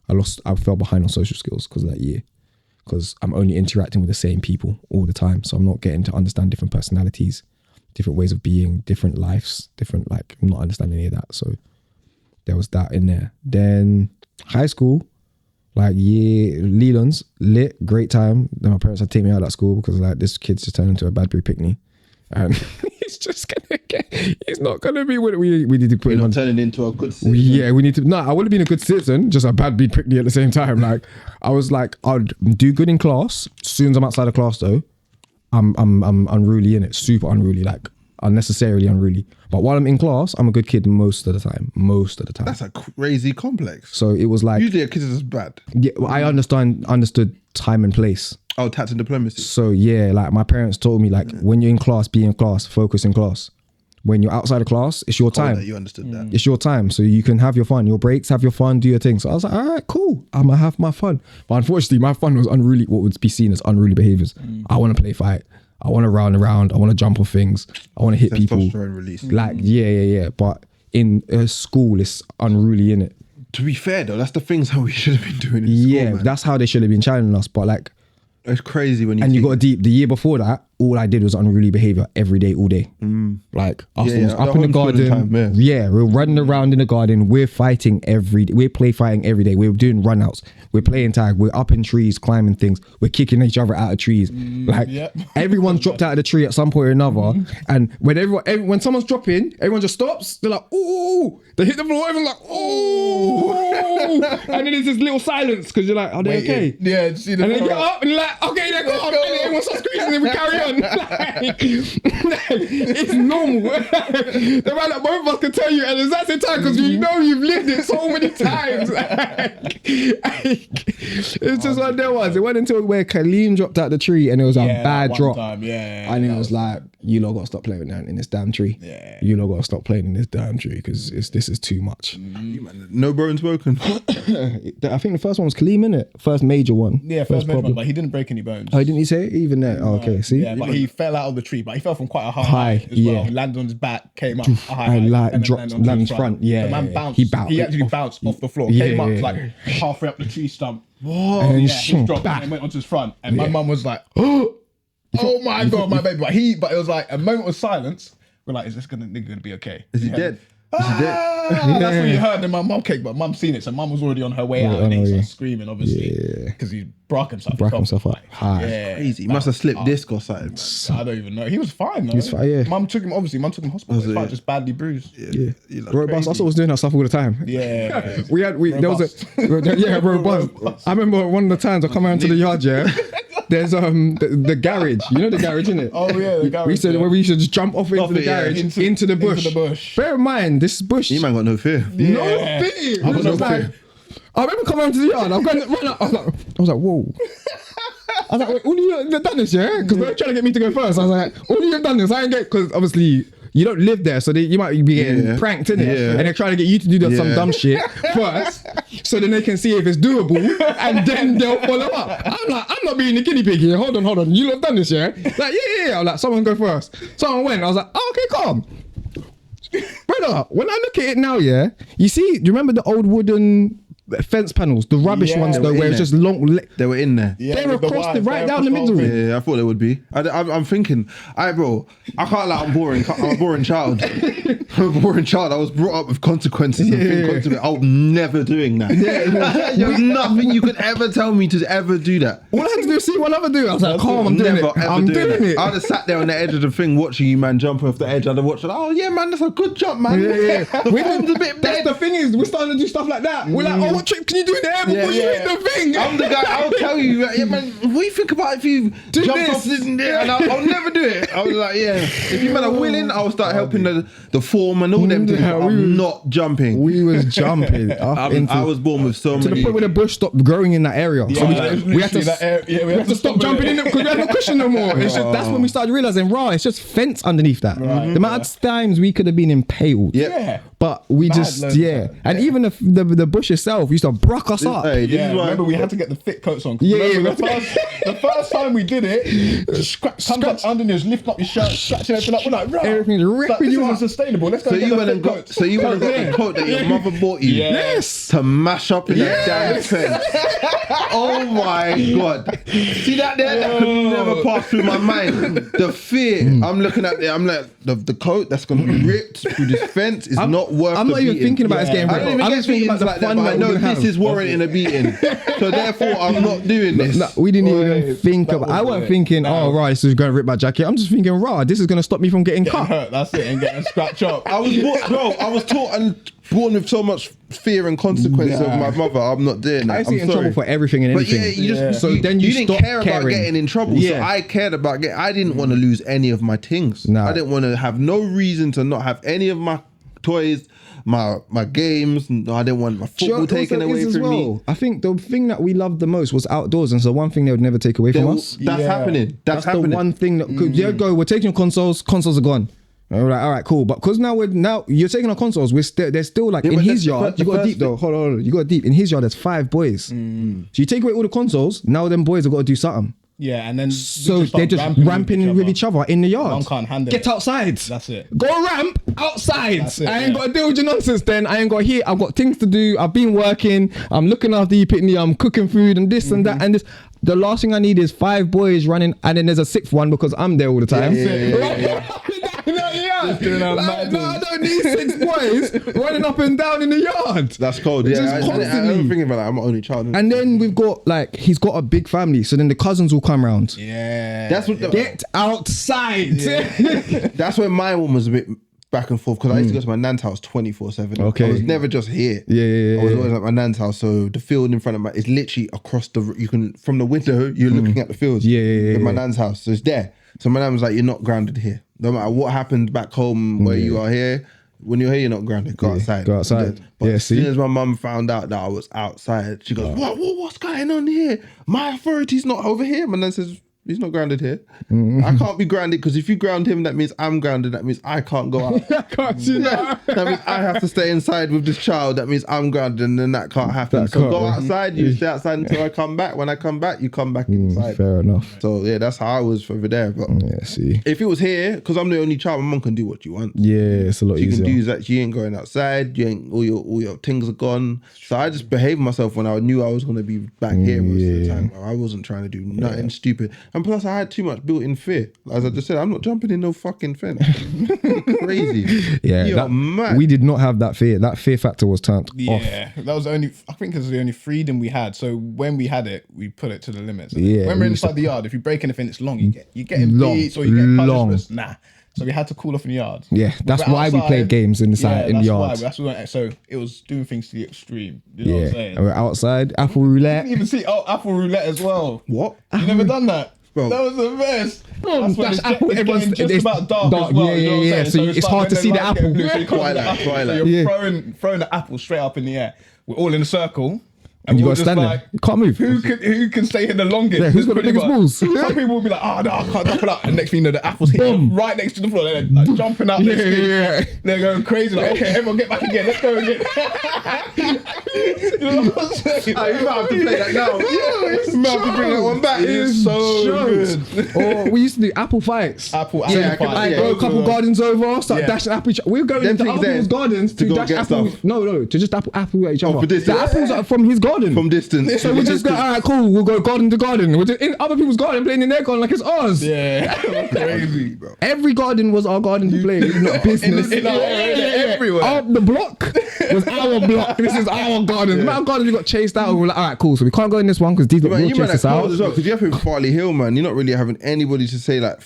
I fell behind on social skills because of that year. Because I'm only interacting with the same people all the time. So I'm not getting to understand different personalities, different ways of being, different lives, I'm not understanding any of that. So there was that in there. Then high school, like Leland's lit, great time. Then my parents had to take me out of that school because like this kid's just turned into a Badbury picnic. And he's not gonna be what we need to put him on. Turning into a good citizen. Yeah, we need to. No, I would have been a good citizen, just a bad beat picnic at the same time. Like I was like, I'd do good in class. As soon as I'm outside of class though, I'm unruly in it, super unruly, like unnecessarily unruly. But while I'm in class, I'm a good kid most of the time. That's a crazy complex. So it was like usually a kid is just bad. Yeah, well, I understood time and place. Oh, tact and diplomacy. So yeah, like my parents told me like when you're in class, be in class, focus in class. When you're outside of class, it's your time. You understood that. It's your time. So you can have your fun. Your breaks, have your fun, do your thing. So I was like, all right, cool. I'm going to have my fun. But unfortunately, my fun was unruly, what would be seen as unruly behaviors. I want to play fight. I want to round around. I want to jump off things. I want to hit people. Release. Like, yeah. But in school, it's unruly, innit? To be fair though, that's the things how we should have been doing in school, man. That's how they should have been challenging us. But like, It's crazy when you And you think- got deep. The year before that, all I did was unruly behavior every day, all day. Like us Yeah, was yeah, up in the homeschooling garden. time, yeah. We're running around in the garden. We're fighting every day. We're play fighting every day. We're doing runouts. We're playing tag. We're up in trees, climbing things. We're kicking each other out of trees. Like yep. everyone's dropped out of the tree at some point or another. And when when someone's dropping, everyone just stops. They're like, ooh. They hit the floor. Everyone's like, ooh. And then there's this little silence because you're like, are they okay? Yeah, see the And they get up and they're like, okay, they're gone. And then everyone starts screaming and we carry on. Like, it's normal. The man that both of us can tell you at the exact same time because you know you've lived it so many times. It's just like there was. It went until where Kaleem dropped out the tree and it was a bad drop. Time, yeah. And it was like, you lot got to stop playing in this damn tree. Yeah. You lot got to stop playing in this damn tree because this is too much. No bones broken. I think the first one was Kaleem, innit? First major one. Yeah, first major one, but he didn't break any bones. Oh, didn't he say it? Even there? Oh, okay, see? Yeah, but he fell out of the tree, but he fell from quite a high High, as well. yeah. He landed on his back, came up high, And like then dropped, landed landed his front. Yeah, The man bounced. He bounced. He actually bounced off the floor. Yeah, Came up yeah, like halfway up the tree stump. And then Yeah, shunk he dropped back. and went onto his front. And my mum was like, oh my God, my baby. But it was like a moment of silence. We're like, is this nigga gonna be okay? Is he dead? That's what you heard. And my mum came, but mum seen it. So mum was already on her way out and he started screaming, obviously. Because he broke himself. Broke himself up. High. Yeah. Crazy. He must have slipped disc or something. I don't even know. He was fine though. He was fine, yeah. Mum took him hospital. He was just badly bruised. Yeah. Robust. I was doing that stuff all the time. Yeah. There was robust. I remember one of the times I come out into the yard, yeah. There's the garage. You know the garage, innit? Oh yeah, the garage. We used to just jump off into the yeah, garage, into the bush. Bear in mind, this bush. You man got no fear. No fear. I was no like, fear. I remember coming into the yard. I'm going to run up. I was like, whoa. I was like, wait, all you have done this, yeah? Because they're trying to get me to go first. I was like, all you have done this. I ain't get, because obviously you don't live there, so you might be getting pranked, innit? Yeah. And they're trying to get you to do some dumb shit first, so then they can see if it's doable, and then they'll follow up. I'm like, I'm not being the guinea pig here. Hold on. You lot done this, yeah? Like, yeah. I'm like, someone go first. Someone went. I was like, oh, okay, calm. Brother, when I look at it now, yeah, you see, do you remember the old wooden fence panels, the rubbish ones though, where it's just long. They were in there. Yeah, They were with the across wires, right they down the across middle. whole thing. Yeah, I thought they would be. I'm thinking, bro, I can't like I'm boring. I'm a boring child. I'm a boring child. I was brought up with consequences. And consequences. I'm never doing that. There's nothing you could ever tell me to ever do that. All I had to do was see one other do. I was like, calm, I'm doing it. I'm doing it. I'd have sat there on the edge of the thing watching you, man, jump off the edge. I'd have watched it. Oh yeah, man, that's a good jump, man. Yeah. The form's a bit That's dead. the thing is, we're starting to do stuff like that. We're like, oh, what trick can you do in the air before you hit the thing? I'm the guy. I'll tell you, yeah, man. What do you think about if you Do jump this. off this and there? And I'll never do it. I was like, yeah. If you men are willing, I'll start helping the form and all them things. Yeah, but I'm not jumping. We was jumping up I was born with so to the many. point where the bush stopped growing in that area. So we had to, we had to stop jumping in it because we had no cushion no more. It's just, that's when we started realizing, it's just fence underneath that. The amount of times we could have been impaled. Yeah. But we Mad just, loads of that. and even the bush itself used to brock us up. Hey, this Yeah, is why remember we had to get the thick coats on. Yeah, Remember yeah, the first time we did it, just comes up underneath, lift up your shirt, scratching everything up. We're like, right, Everything's ripping this you isn't up. sustainable. Let's go So get you the went thick and got coats. the coat that your mother bought you. Yes. To mash up in that damn fence. Oh my God. See that there? That could never pass through my mind. The fear. I'm looking at it. I'm like, the coat that's going to be ripped through this fence is not worth I'm the not even beating. thinking about it's getting I ripped. don't even I'm get just thinking about the beatings like that, fun but I that know we're gonna this have. is warranting a beating. So therefore, I'm not doing this. No, we didn't even think about. I wasn't thinking, this is going to rip my jacket. I'm just thinking, this is going to stop me from getting cut. Hurt, that's it, and getting scratched up. I was taught and born with so much fear and consequence of my mother. I'm not doing that. I used to I'm get in sorry. trouble for everything and But anything. yeah, you just So then you didn't stop care about caring. getting in trouble. Yeah. So I cared about I didn't want to lose any of my things. Nah. I didn't want to have no reason to not have any of my toys, my games. No, I didn't want my football taken away from me. I think the thing that we loved the most was outdoors, and it's the one thing they would never take away from us. That's happening. That's the happening. one thing that we're taking your consoles are gone. And we're like, all right, cool. But because now you're taking our consoles, they're still like in but his the yard. You got first deep though. Hold on. You got deep. In his yard, there's 5 boys. So you take away all the consoles, now them boys have got to do something. Yeah, and then So they're just ramping with each other in the yard. One can't handle Get it. outside. That's it. Go ramp outside. That's it, I ain't yeah. got to deal with your nonsense then. I ain't got here. I've got things to do. I've been working. I'm looking after you, Pitney. I'm cooking food and this and that and this. The last thing I need is 5 boys running, and then there's a 6th one because I'm there all the time. I don't need 6 boys running up and down in the yard. That's cold. Yeah, Just I'm constantly. thinking about that. I'm an only child. And then we've got like, he's got a big family, so then the cousins will come round. Yeah. That's what. Get outside. That's when my one was a bit back and forth because I used to go to my nan's house 24/7. Okay. I was never just here. Yeah. I was always at my nan's house, so the field in front of my is literally across the. You can from the window you're looking at the fields. Yeah. In my nan's house, so it's there. So my nan was like, "You're not grounded here. No matter what happened back home where you are here. When you're here, you're not grounded. Go outside. Go outside. But Yeah, as see? soon as my mum found out that I was outside, she goes, What's going on here? My authority's not over here." My nan says, "He's not grounded here. I can't be grounded because if you ground him, that means I'm grounded. That means I can't go out. I can't see that. That means I have to stay inside with this child. That means I'm grounded, and then that can't happen. So go outside. You stay outside until I come back. When I come back, you come back inside." Fair enough. So yeah, that's how I was over there. But Yeah, see. if it was here, because I'm the only child, my mum can do what you want. Yeah, it's a lot She easier. can do that. She ain't going outside. You ain't all your things are gone. So I just behaved myself when I knew I was gonna be back here most of the time. I wasn't trying to do nothing stupid. And plus, I had too much built-in fear. As I just said, I'm not jumping in no fucking fence. Crazy. Yeah, You're mad. we did not have that fear. That fear factor was turned off. Yeah, that was the only. I think it was the only freedom we had. So when we had it, we put it to the limits. Yeah, when we're we inside the yard, if you break anything, it's long. You get in Long, beats or you get long. punishments. Nah. So we had to cool off in the yard. Yeah, that's We're why we outside. played games in the side in the that's yard. Why, that's why. So it was doing things to the extreme. You know what I'm Yeah, saying? and we're outside. Apple I roulette. didn't even see apple roulette as well. What? You never done that? Bro. That was the best. That's when That's it's, apple. it's Everyone's getting just it's about dark as well. Yeah, you know what I'm yeah. saying? So it's hard to see the apple. So you can't see the Twilight, apple. Twilight. So you're Yeah. throwing the apple straight up in the air. We're all in a circle. And you we're gotta just stand there. You can't move. Who can stay here the longest? Yeah, who's got the Pretty biggest much. balls? Some people will be like, "Oh no, I can't double up." And next thing you know, the apple's hitting Boom. right next to the floor. They're like jumping out. Yeah. They're going crazy. Like, okay, everyone get back again. Let's go again. You know what I'm saying? You might have to play that now. it's You might have to bring that one back. It is so jokes. good. Or we used to do apple fights. Apple, Yeah, I can- I yeah, go a couple gardens over, start Yeah. dashing apple. We're going Them into things other there people's gardens to to go dash get apple. stuff. No, to just apple at each other. for distance. The apples are from his garden. From distance. So we just go, all right, cool. We'll go garden to garden. We're just in other people's garden, playing in their garden like it's ours. Yeah, crazy, bro. Every garden was our garden to play, not business. in our area, everywhere. The block was our block. This is our garden. The amount of gardens we got chased out. We're like, all right, cool. So we can't go in this one because these Man, will you man chase are us out. cold as well because you're up in Farley Hill, man. You're not really having anybody to say like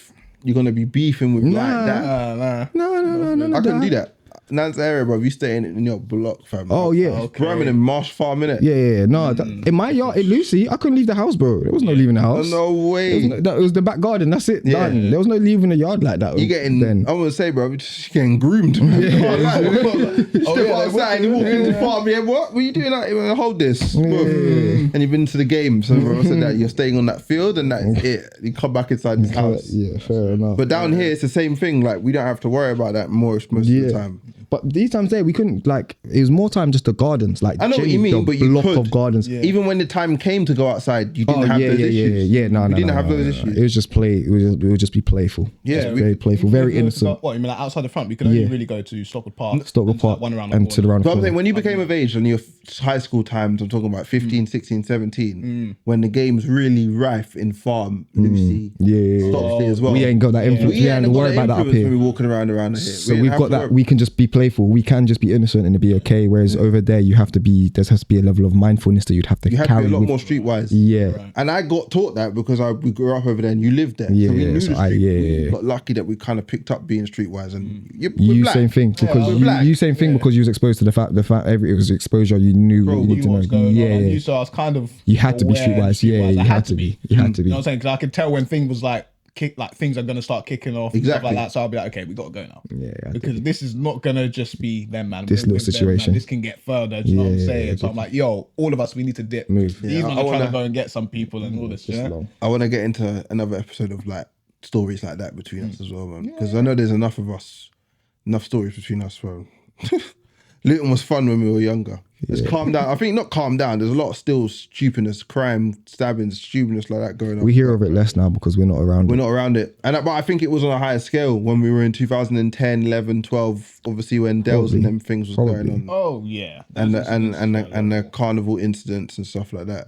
you're gonna be beefing with like that. No. I couldn't do that. Nan's area, bro. You stay in your block, fam. Oh yeah. Okay. Bro, I'm in Marsh Farm, innit? Yeah. No, in my yard, in Lucy, I couldn't leave the house, bro. There was no leaving the house. No way. It was the back garden. That's it. Yeah. Done. There was no leaving the yard like that. You getting? then. I'm gonna say, bro, you're just getting groomed. Step outside, you walk into the farm. Yeah, what? What are you doing? Like, hold this. And you've been to the game, so bro, I said that you're staying on that field, and that's it. You come back inside this house. Yeah, fair enough. But down here, it's the same thing. Like we don't have to worry about that most of the time. But these times there, we couldn't, like, it was more time just the gardens. Like, I know what you genuinely mean, the but you block could. of gardens. Yeah. Even when the time came to go outside, you didn't have those issues. No, you didn't have no, those no. issues. It was just play. It would just be playful. Yeah, Just very playful, very innocent. What you mean, like outside the front? We could only Yeah. really go to Stockwood Park, Stockwood and to that Park one around the and to the corner. round So I'm corner. saying when you became of age in your high school times, I'm talking about 15, 16, 17, when the game's really rife in Farm, Lucy, Yeah. Stocksley as well. We ain't got that influence. We ain't got worried about that up influence here. when we're walking around here. So We ain't we've have got to that. worry. We can just be playful. We can just be innocent and it'd be okay. Whereas over there, there has to be a level of mindfulness that you'd have to You have to carry. be a lot with- more streetwise. Yeah. And I got taught that because we grew up over there and you lived there. Yeah, so we yeah, knew so the street. yeah. We got lucky that we kind of picked up being streetwise. And we're You black. same thing because we're black. you same thing because you was exposed to the fact it was exposure. You knew what you Knew need to what's know. going on. Yeah, I knew, yeah. so I was kind of You had to be aware streetwise. Yeah, you I had to be. You had to You be. know what I'm saying? Because I could tell when things was like things are gonna start kicking off, and stuff Exactly. like that. So I'll be like, okay, we gotta go now. Yeah, I because this is not gonna just be them, man. This We're little with them, situation. man. This can get further. Do you know what I'm Yeah, saying? yeah, So I'm like, yo, all of us, we need to dip. Move. These Yeah, ones I are trying wanna- to go and get some people and all this. Just Yeah. long. I want to get into another episode of like stories like that between us as well, man. Because I know there's enough stories between us, bro. Luton was fun when we were younger. It's calmed down. I think not calmed down. There's a lot of still stupidness, crime, stabbings, stupidness like that going on. We hear of it less now because we're not around We're it. not around it. But I think it was on a higher scale when we were in 2010, 11, 12, obviously when Dells and them things was going on. Oh yeah, And the carnival incidents and stuff like that.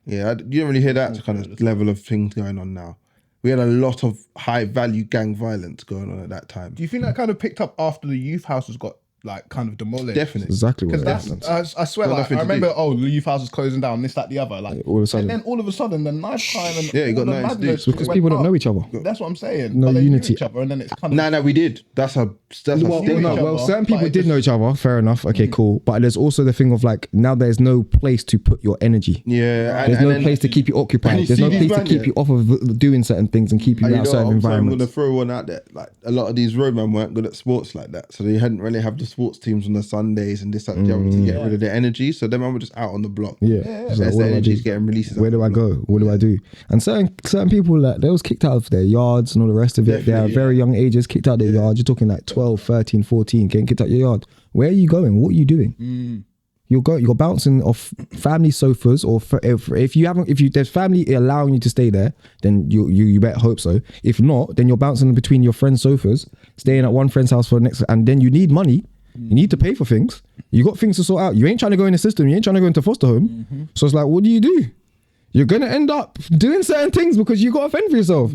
Yeah, you don't really hear that kind of level of things going on now. We had a lot of high value gang violence going on at that time. Do you think that kind of picked up after the youth houses got like kind of demolished? Definitely. Exactly what Because it that's, is. I swear, Got like, nothing I to remember, do. the youth house was closing down, this, that, the other. Like, all of a sudden. and then all of a sudden, the knife crime and Yeah, you got all the nothing to do. madness Because went people don't up. know each other. That's what I'm saying. No But they knew unity. each other, and then it's kind of No, we did. That's a Well, knew no, each well, other, certain but people it did just- know each other. Fair enough. Okay, cool. But there's also the thing of like now there's no place to put your energy. yeah. There's and no then- place to keep you when occupied. you There's see no these place to man, keep yeah. you off of doing certain things and keep you And out certain I'm going to environments. throw one out there. Like a lot of these roadmen weren't good at sports like that, so they hadn't really have the sports teams on the Sundays and this that, and the other to get rid of their energy. So them man were just out on the block. Yeah. It's like, That's what the do I energy do? getting released. Where do I go? What do I do? And certain people like they was kicked out of their yards and all the rest of it. They are Definitely, very young ages, kicked out their yard. You're talking like 12, 13, 14, getting kicked out your yard. Where are you going? What are you doing? You're bouncing off family sofas, or if there's family allowing you to stay there, then you better hope so. If not, then you're bouncing between your friends' sofas, staying at one friend's house for the next, and then you need money. You need to pay for things. You got things to sort out. You ain't trying to go in the system. You ain't trying to go into foster home. So it's like, what do? You're gonna end up doing certain things because you got to fend for yourself.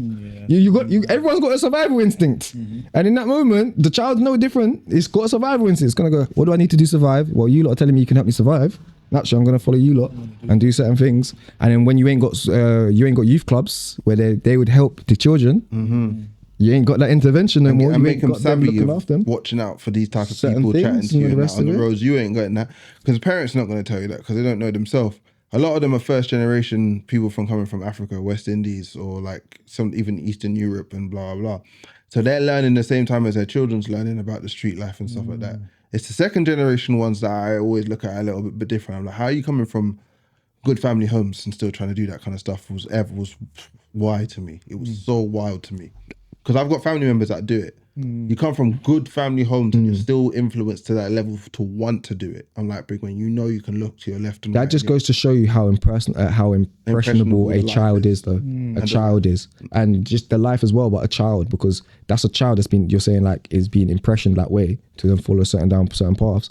Everyone's got a survival instinct, and in that moment, the child's no different. It's got a survival instinct. It's gonna go, what do I need to do to survive? Well, you lot are telling me you can help me survive. Naturally, I'm gonna follow you lot and do certain things. And then when you ain't got youth clubs where they would help the children. You ain't got that intervention no more. And You make ain't them got them savvy looking of after them. watching out for these type of Certain people chatting things to you and the and rest that on of the it. roads. You ain't getting that because the parents are not going to tell you that because they don't know themselves. A lot of them are first generation people coming from Africa, West Indies, or like some even Eastern Europe and blah blah. So they're learning the same time as their children's learning about the street life and stuff like that. It's the second generation ones that I always look at a little bit different. I'm like, how are you coming from good family homes and still trying to do that kind of stuff? Was why to me. It was so wild to me because I've got family members that do it. You come from good family homes and you're still influenced to that level to want to do it. I'm like, big when you know you can look to your left and right. That just goes to show you how impressionable Impressionable a life child is. is, though. A child is, and just the life as well. But a child, because that's a child that's been, you're saying like, is being impressioned that way to then follow certain paths.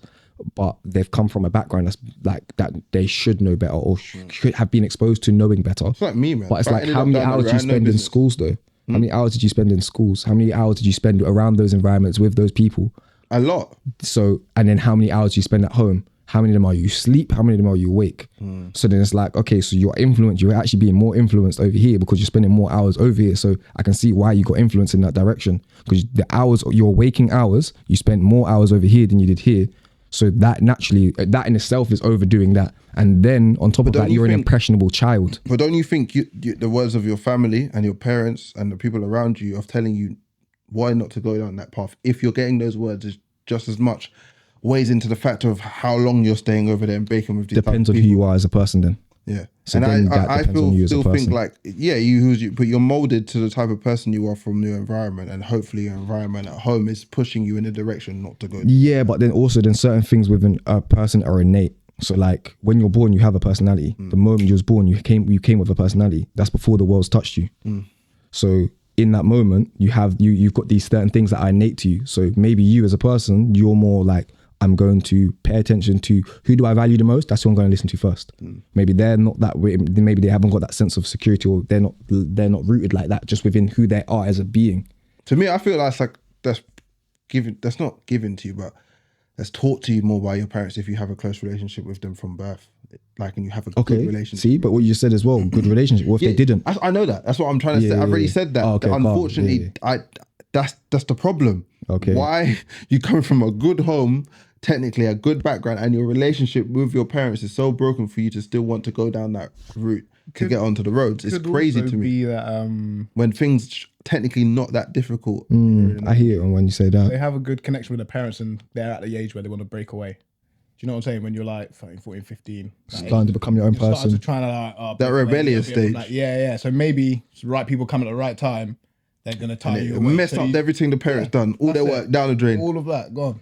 But they've come from a background that's like that they should know better or should have been exposed to knowing better. It's like me, man. But it's If I like, ended how up many down that hours road, do you I had no spend in business. schools though? How many hours did you spend in schools? How many hours did you spend around those environments with those people? A lot. So, and then how many hours do you spend at home? How many of them are you asleep? How many of them are you awake? So then it's like, okay, so you're influenced, you're actually being more influenced over here because you're spending more hours over here. So I can see why you got influence in that direction, because the hours, your waking hours, you spent more hours over here than you did here. So that naturally, that in itself is overdoing that. And then on top of that, you're an impressionable child. But don't you think the words of your family and your parents and the people around you of telling you why not to go down that path, if you're getting those words, is just as much weighs into the factor of how long you're staying over there and baking with these Depends type on of who people. you are as a person then. Yeah. So and then that I depends on you as a still think person. like, yeah, but you're molded to the type of person you are from your environment, and hopefully your environment at home is pushing you in a direction not to go. Yeah, but then also then certain things within a person are innate. So like when you're born, you have a personality. The moment you was born, you came with a personality. That's before the world's touched you. So in that moment, you've got these certain things that are innate to you. So maybe you as a person, you're more like, I'm going to pay attention to who do I value the most. That's who I'm going to listen to first. Maybe they're not that way. Maybe they haven't got that sense of security, or they're not rooted like that just within who they are as a being. To me, I feel that's not given to you, but that's taught to you more by your parents if you have a close relationship with them from birth. Like, and you have a good relationship. See, but what you said as well, good relationship. What if they didn't? I know that. That's what I'm trying to say. I've already said that. Oh, okay, that unfortunately, that's the problem. Okay. Why you come from a good home, technically a good background, and your relationship with your parents is so broken for you to still want to go down that route to get onto the roads. It's crazy to me. Be that, when things technically not that difficult. I hear it when you say that. they have a good connection with their parents and they're at the age where they want to break away. Do you know what I'm saying? When you're like 13, 14, 15. Like, Starting to become your own you're starting person. to try to That break away rebellious a bit, stage. like, yeah. So maybe it's the right people come at the right time They're gonna tie And you it away. messed up everything the parents done. All their work down the drain. All of that gone.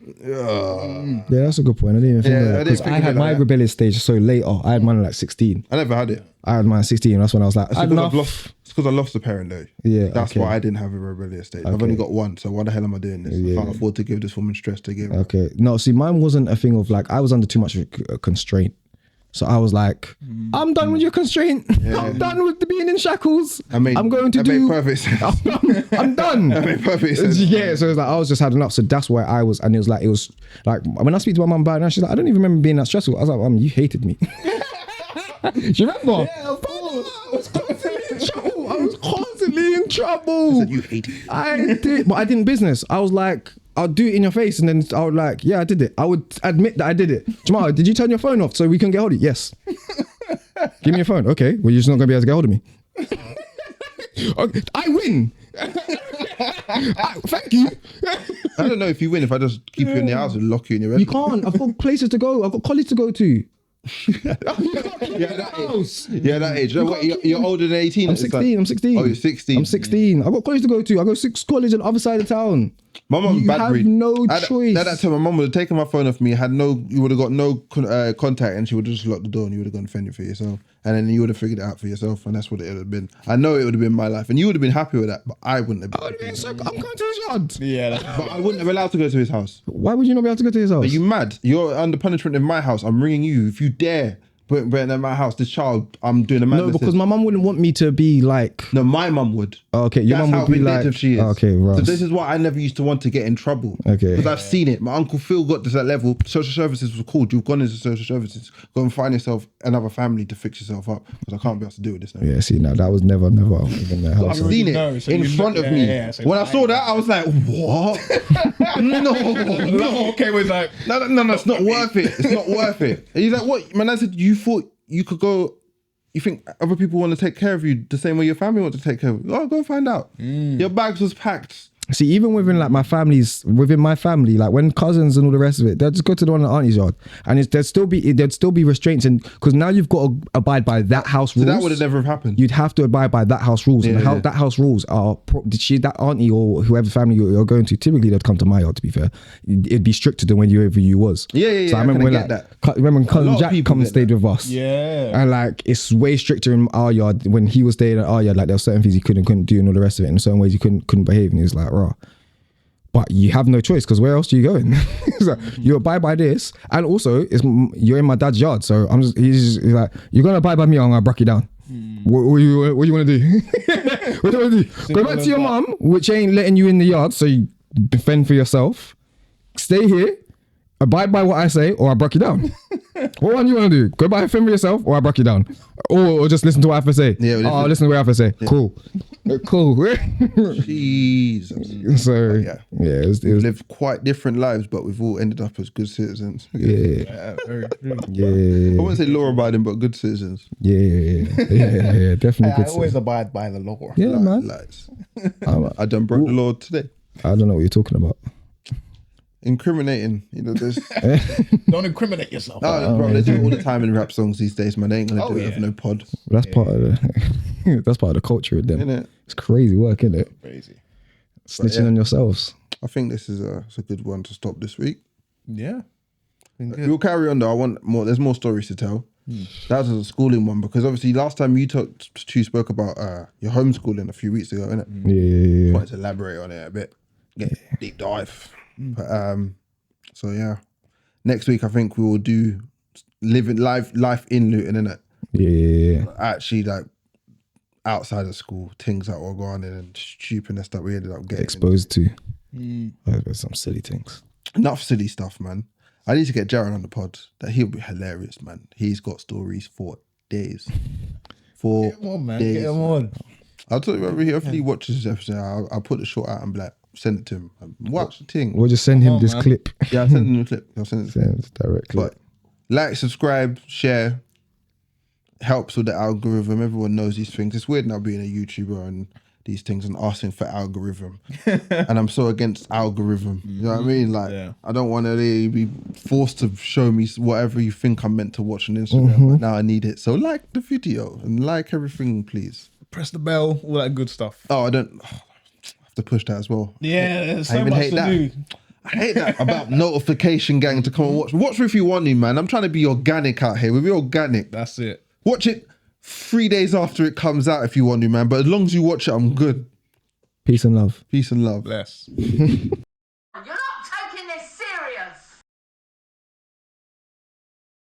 Yeah, that's a good point. I didn't even think Yeah, of I that didn't because think I of had it my like that. rebellious stage so later. I had mine at like 16. I never had it. I had mine at 16. That's when I was like, It's I had because enough. it's because I lost a parent though. Yeah, That's okay. why I didn't have a rebellious stage. I've Okay. only got one, so why the hell am I doing this? I can't afford to give this woman stress to give. Okay. No, see, mine wasn't a thing of like, I was under too much constraint. So I was like, I'm done with your constraint. I'm done with the being in shackles. I'm going to that do. made perfect sense. I'm done. That made perfect sense. Yeah, so it was like I was just had enough. So that's where I was, and it was like when I speak to my mum about it now, she's like, I don't even remember being that stressful. I was like, you hated me. Do you remember? Yeah, of course. I was constantly in trouble. I was constantly in trouble. Said you hate it. I did, but I didn't business. I was like, I'll do it in your face, and then I would like, yeah, I did it. I would admit that I did it. Jamal, did you turn your phone off so we couldn't get hold of you? Yes. Give me your phone. Okay, well, you're just not gonna be able to get hold of me. Okay, I win. Thank you. I don't know if you win if I just keep you in the house and lock you in your You bedroom. can't. I've got places to go. I've got college to go to. Yeah, that age. No, wait, you're older than 18. I'm 16. I'm 16. Oh, you're 16. I'm 16. I've got college to go to. I go 6 college on the other side of town. My mum You bad have breed. no choice. At that time, my mum would have taken my phone off me. You would have got no contact, and she would have just locked the door, and you would have gone and fend it for yourself, and then you would have figured it out for yourself, and that's what it would have been. I know it would have been my life, and you would have been happy with that, but I wouldn't have been. I would have been so. I'm going to his yard. Yeah. But I wouldn't have allowed to go to his house. Why would you not be able to go to his house? Are you mad? You're under punishment in my house. I'm ringing you. If you dare put it in my house, this child, I'm doing a madness. No, because my mum wouldn't want me to be like. No, my mum would. Oh, okay, your That's mum how would be like. vindictive she is. Okay, right. So this is why I never used to want to get in trouble. Okay. Because I've seen it. My Uncle Phil got to that level. Social services was called. You've gone into social services. Go and find yourself another family to fix yourself up. Because I can't be able to deal with this now. Yeah, see, now that was never in the house. I've seen it know, so in you front know- of me. yeah, so when I saw that, I was like, what? No. Okay, was like, No, it's not worth it. It's not worth it. And he's like, what? Man, I said, you thought you could go, you think other people want to take care of you the same way your family want to take care of you? Oh, go find out. Your bags was packed. See, even within like within my family, like when cousins and all the rest of it, they'll just go to the one at auntie's yard, and there'd still be restraints, and because now you've got to abide by that house rules. So that would have never have happened. You'd have to abide by that house rules, and Yeah. that house rules are that auntie or whoever family you're going to. Typically, they'd come to my yard. To be fair, it'd be stricter than when you was. Yeah. So I I remember when kinda like, get remember when lot cousin of Jack people come and get stayed that. with us. yeah. And like it's way stricter in our yard when he was staying at our yard. Like there were certain things he couldn't do and all the rest of it. And in certain ways he couldn't behave. And he was like, raw. But you have no choice because where else are you going? So you abide by this, and also you're in my dad's yard. So he's like, you're gonna abide by me, or I'm gonna break you down. What do you want to do? What do you want to do? Go back to your mum, which ain't letting you in the yard, so you defend for yourself. Stay here, abide by what I say, or I break you down. What one do you want to do? Go back and fend for yourself, or I break you down, or just listen to what I have to say. Yeah, I'll listen to what I have to say. Cool, cool. Jesus. So Yeah. it was Lived quite different lives, but we've all ended up as good citizens. yeah. Very true. Yeah, I wouldn't say law abiding, but good citizens. yeah, definitely I good. always Sis. abide by the law. Yeah, man. Lies. I done broke the law today. I don't know what you're talking about. Incriminating, there's Don't incriminate yourself. bro, they do it all the time in rap songs these days, man. They ain't gonna do it with no pod. That's part of the that's part of the culture of them. Innit? It's crazy work, isn't it? Crazy. Snitching on yourselves. I think this is it's a good one to stop this week. Yeah. We'll carry on though. I want more. There's more stories to tell. That was a schooling one because obviously last time you spoke about your homeschooling a few weeks ago, innit? Yeah. Wanted to elaborate on it a bit, get a deep dive. But so yeah, next week I think we will do living life in Luton, innit? Yeah. Actually, like outside of school, things that were going on and stupidness that we ended up getting Exposed to. There's some silly things. Enough silly stuff, man. I need to get Jaron on the pod. That he'll be hilarious, man. He's got stories for days. For Get him on, man. days. Get him on. I'll tell you, if he watches this episode, I'll put the short out and be like, send it to him. Watch the thing. We'll just send him on, this man. clip. Yeah, I'll send him the clip. I'll send it to him. Send it directly. But like, subscribe, share. Helps with the algorithm. Everyone knows these things. It's weird now being a YouTuber and these things and asking for algorithm. And I'm so against algorithm. You know what I mean? Like, Yeah. I don't want to be forced to show me whatever you think I'm meant to watch on Instagram. But now I need it. So like the video and like everything, please. Press the bell, all that good stuff. Oh, I don't. have to push that as well. Yeah, there's I so even much hate to that. do. I hate that about notification gang to come and watch. Watch if you want to, man. I'm trying to be organic out here. We'll be organic. That's it. Watch it 3 days after it comes out if you want to, man. But as long as you watch it, I'm good. Peace and love. Peace and love. Bless.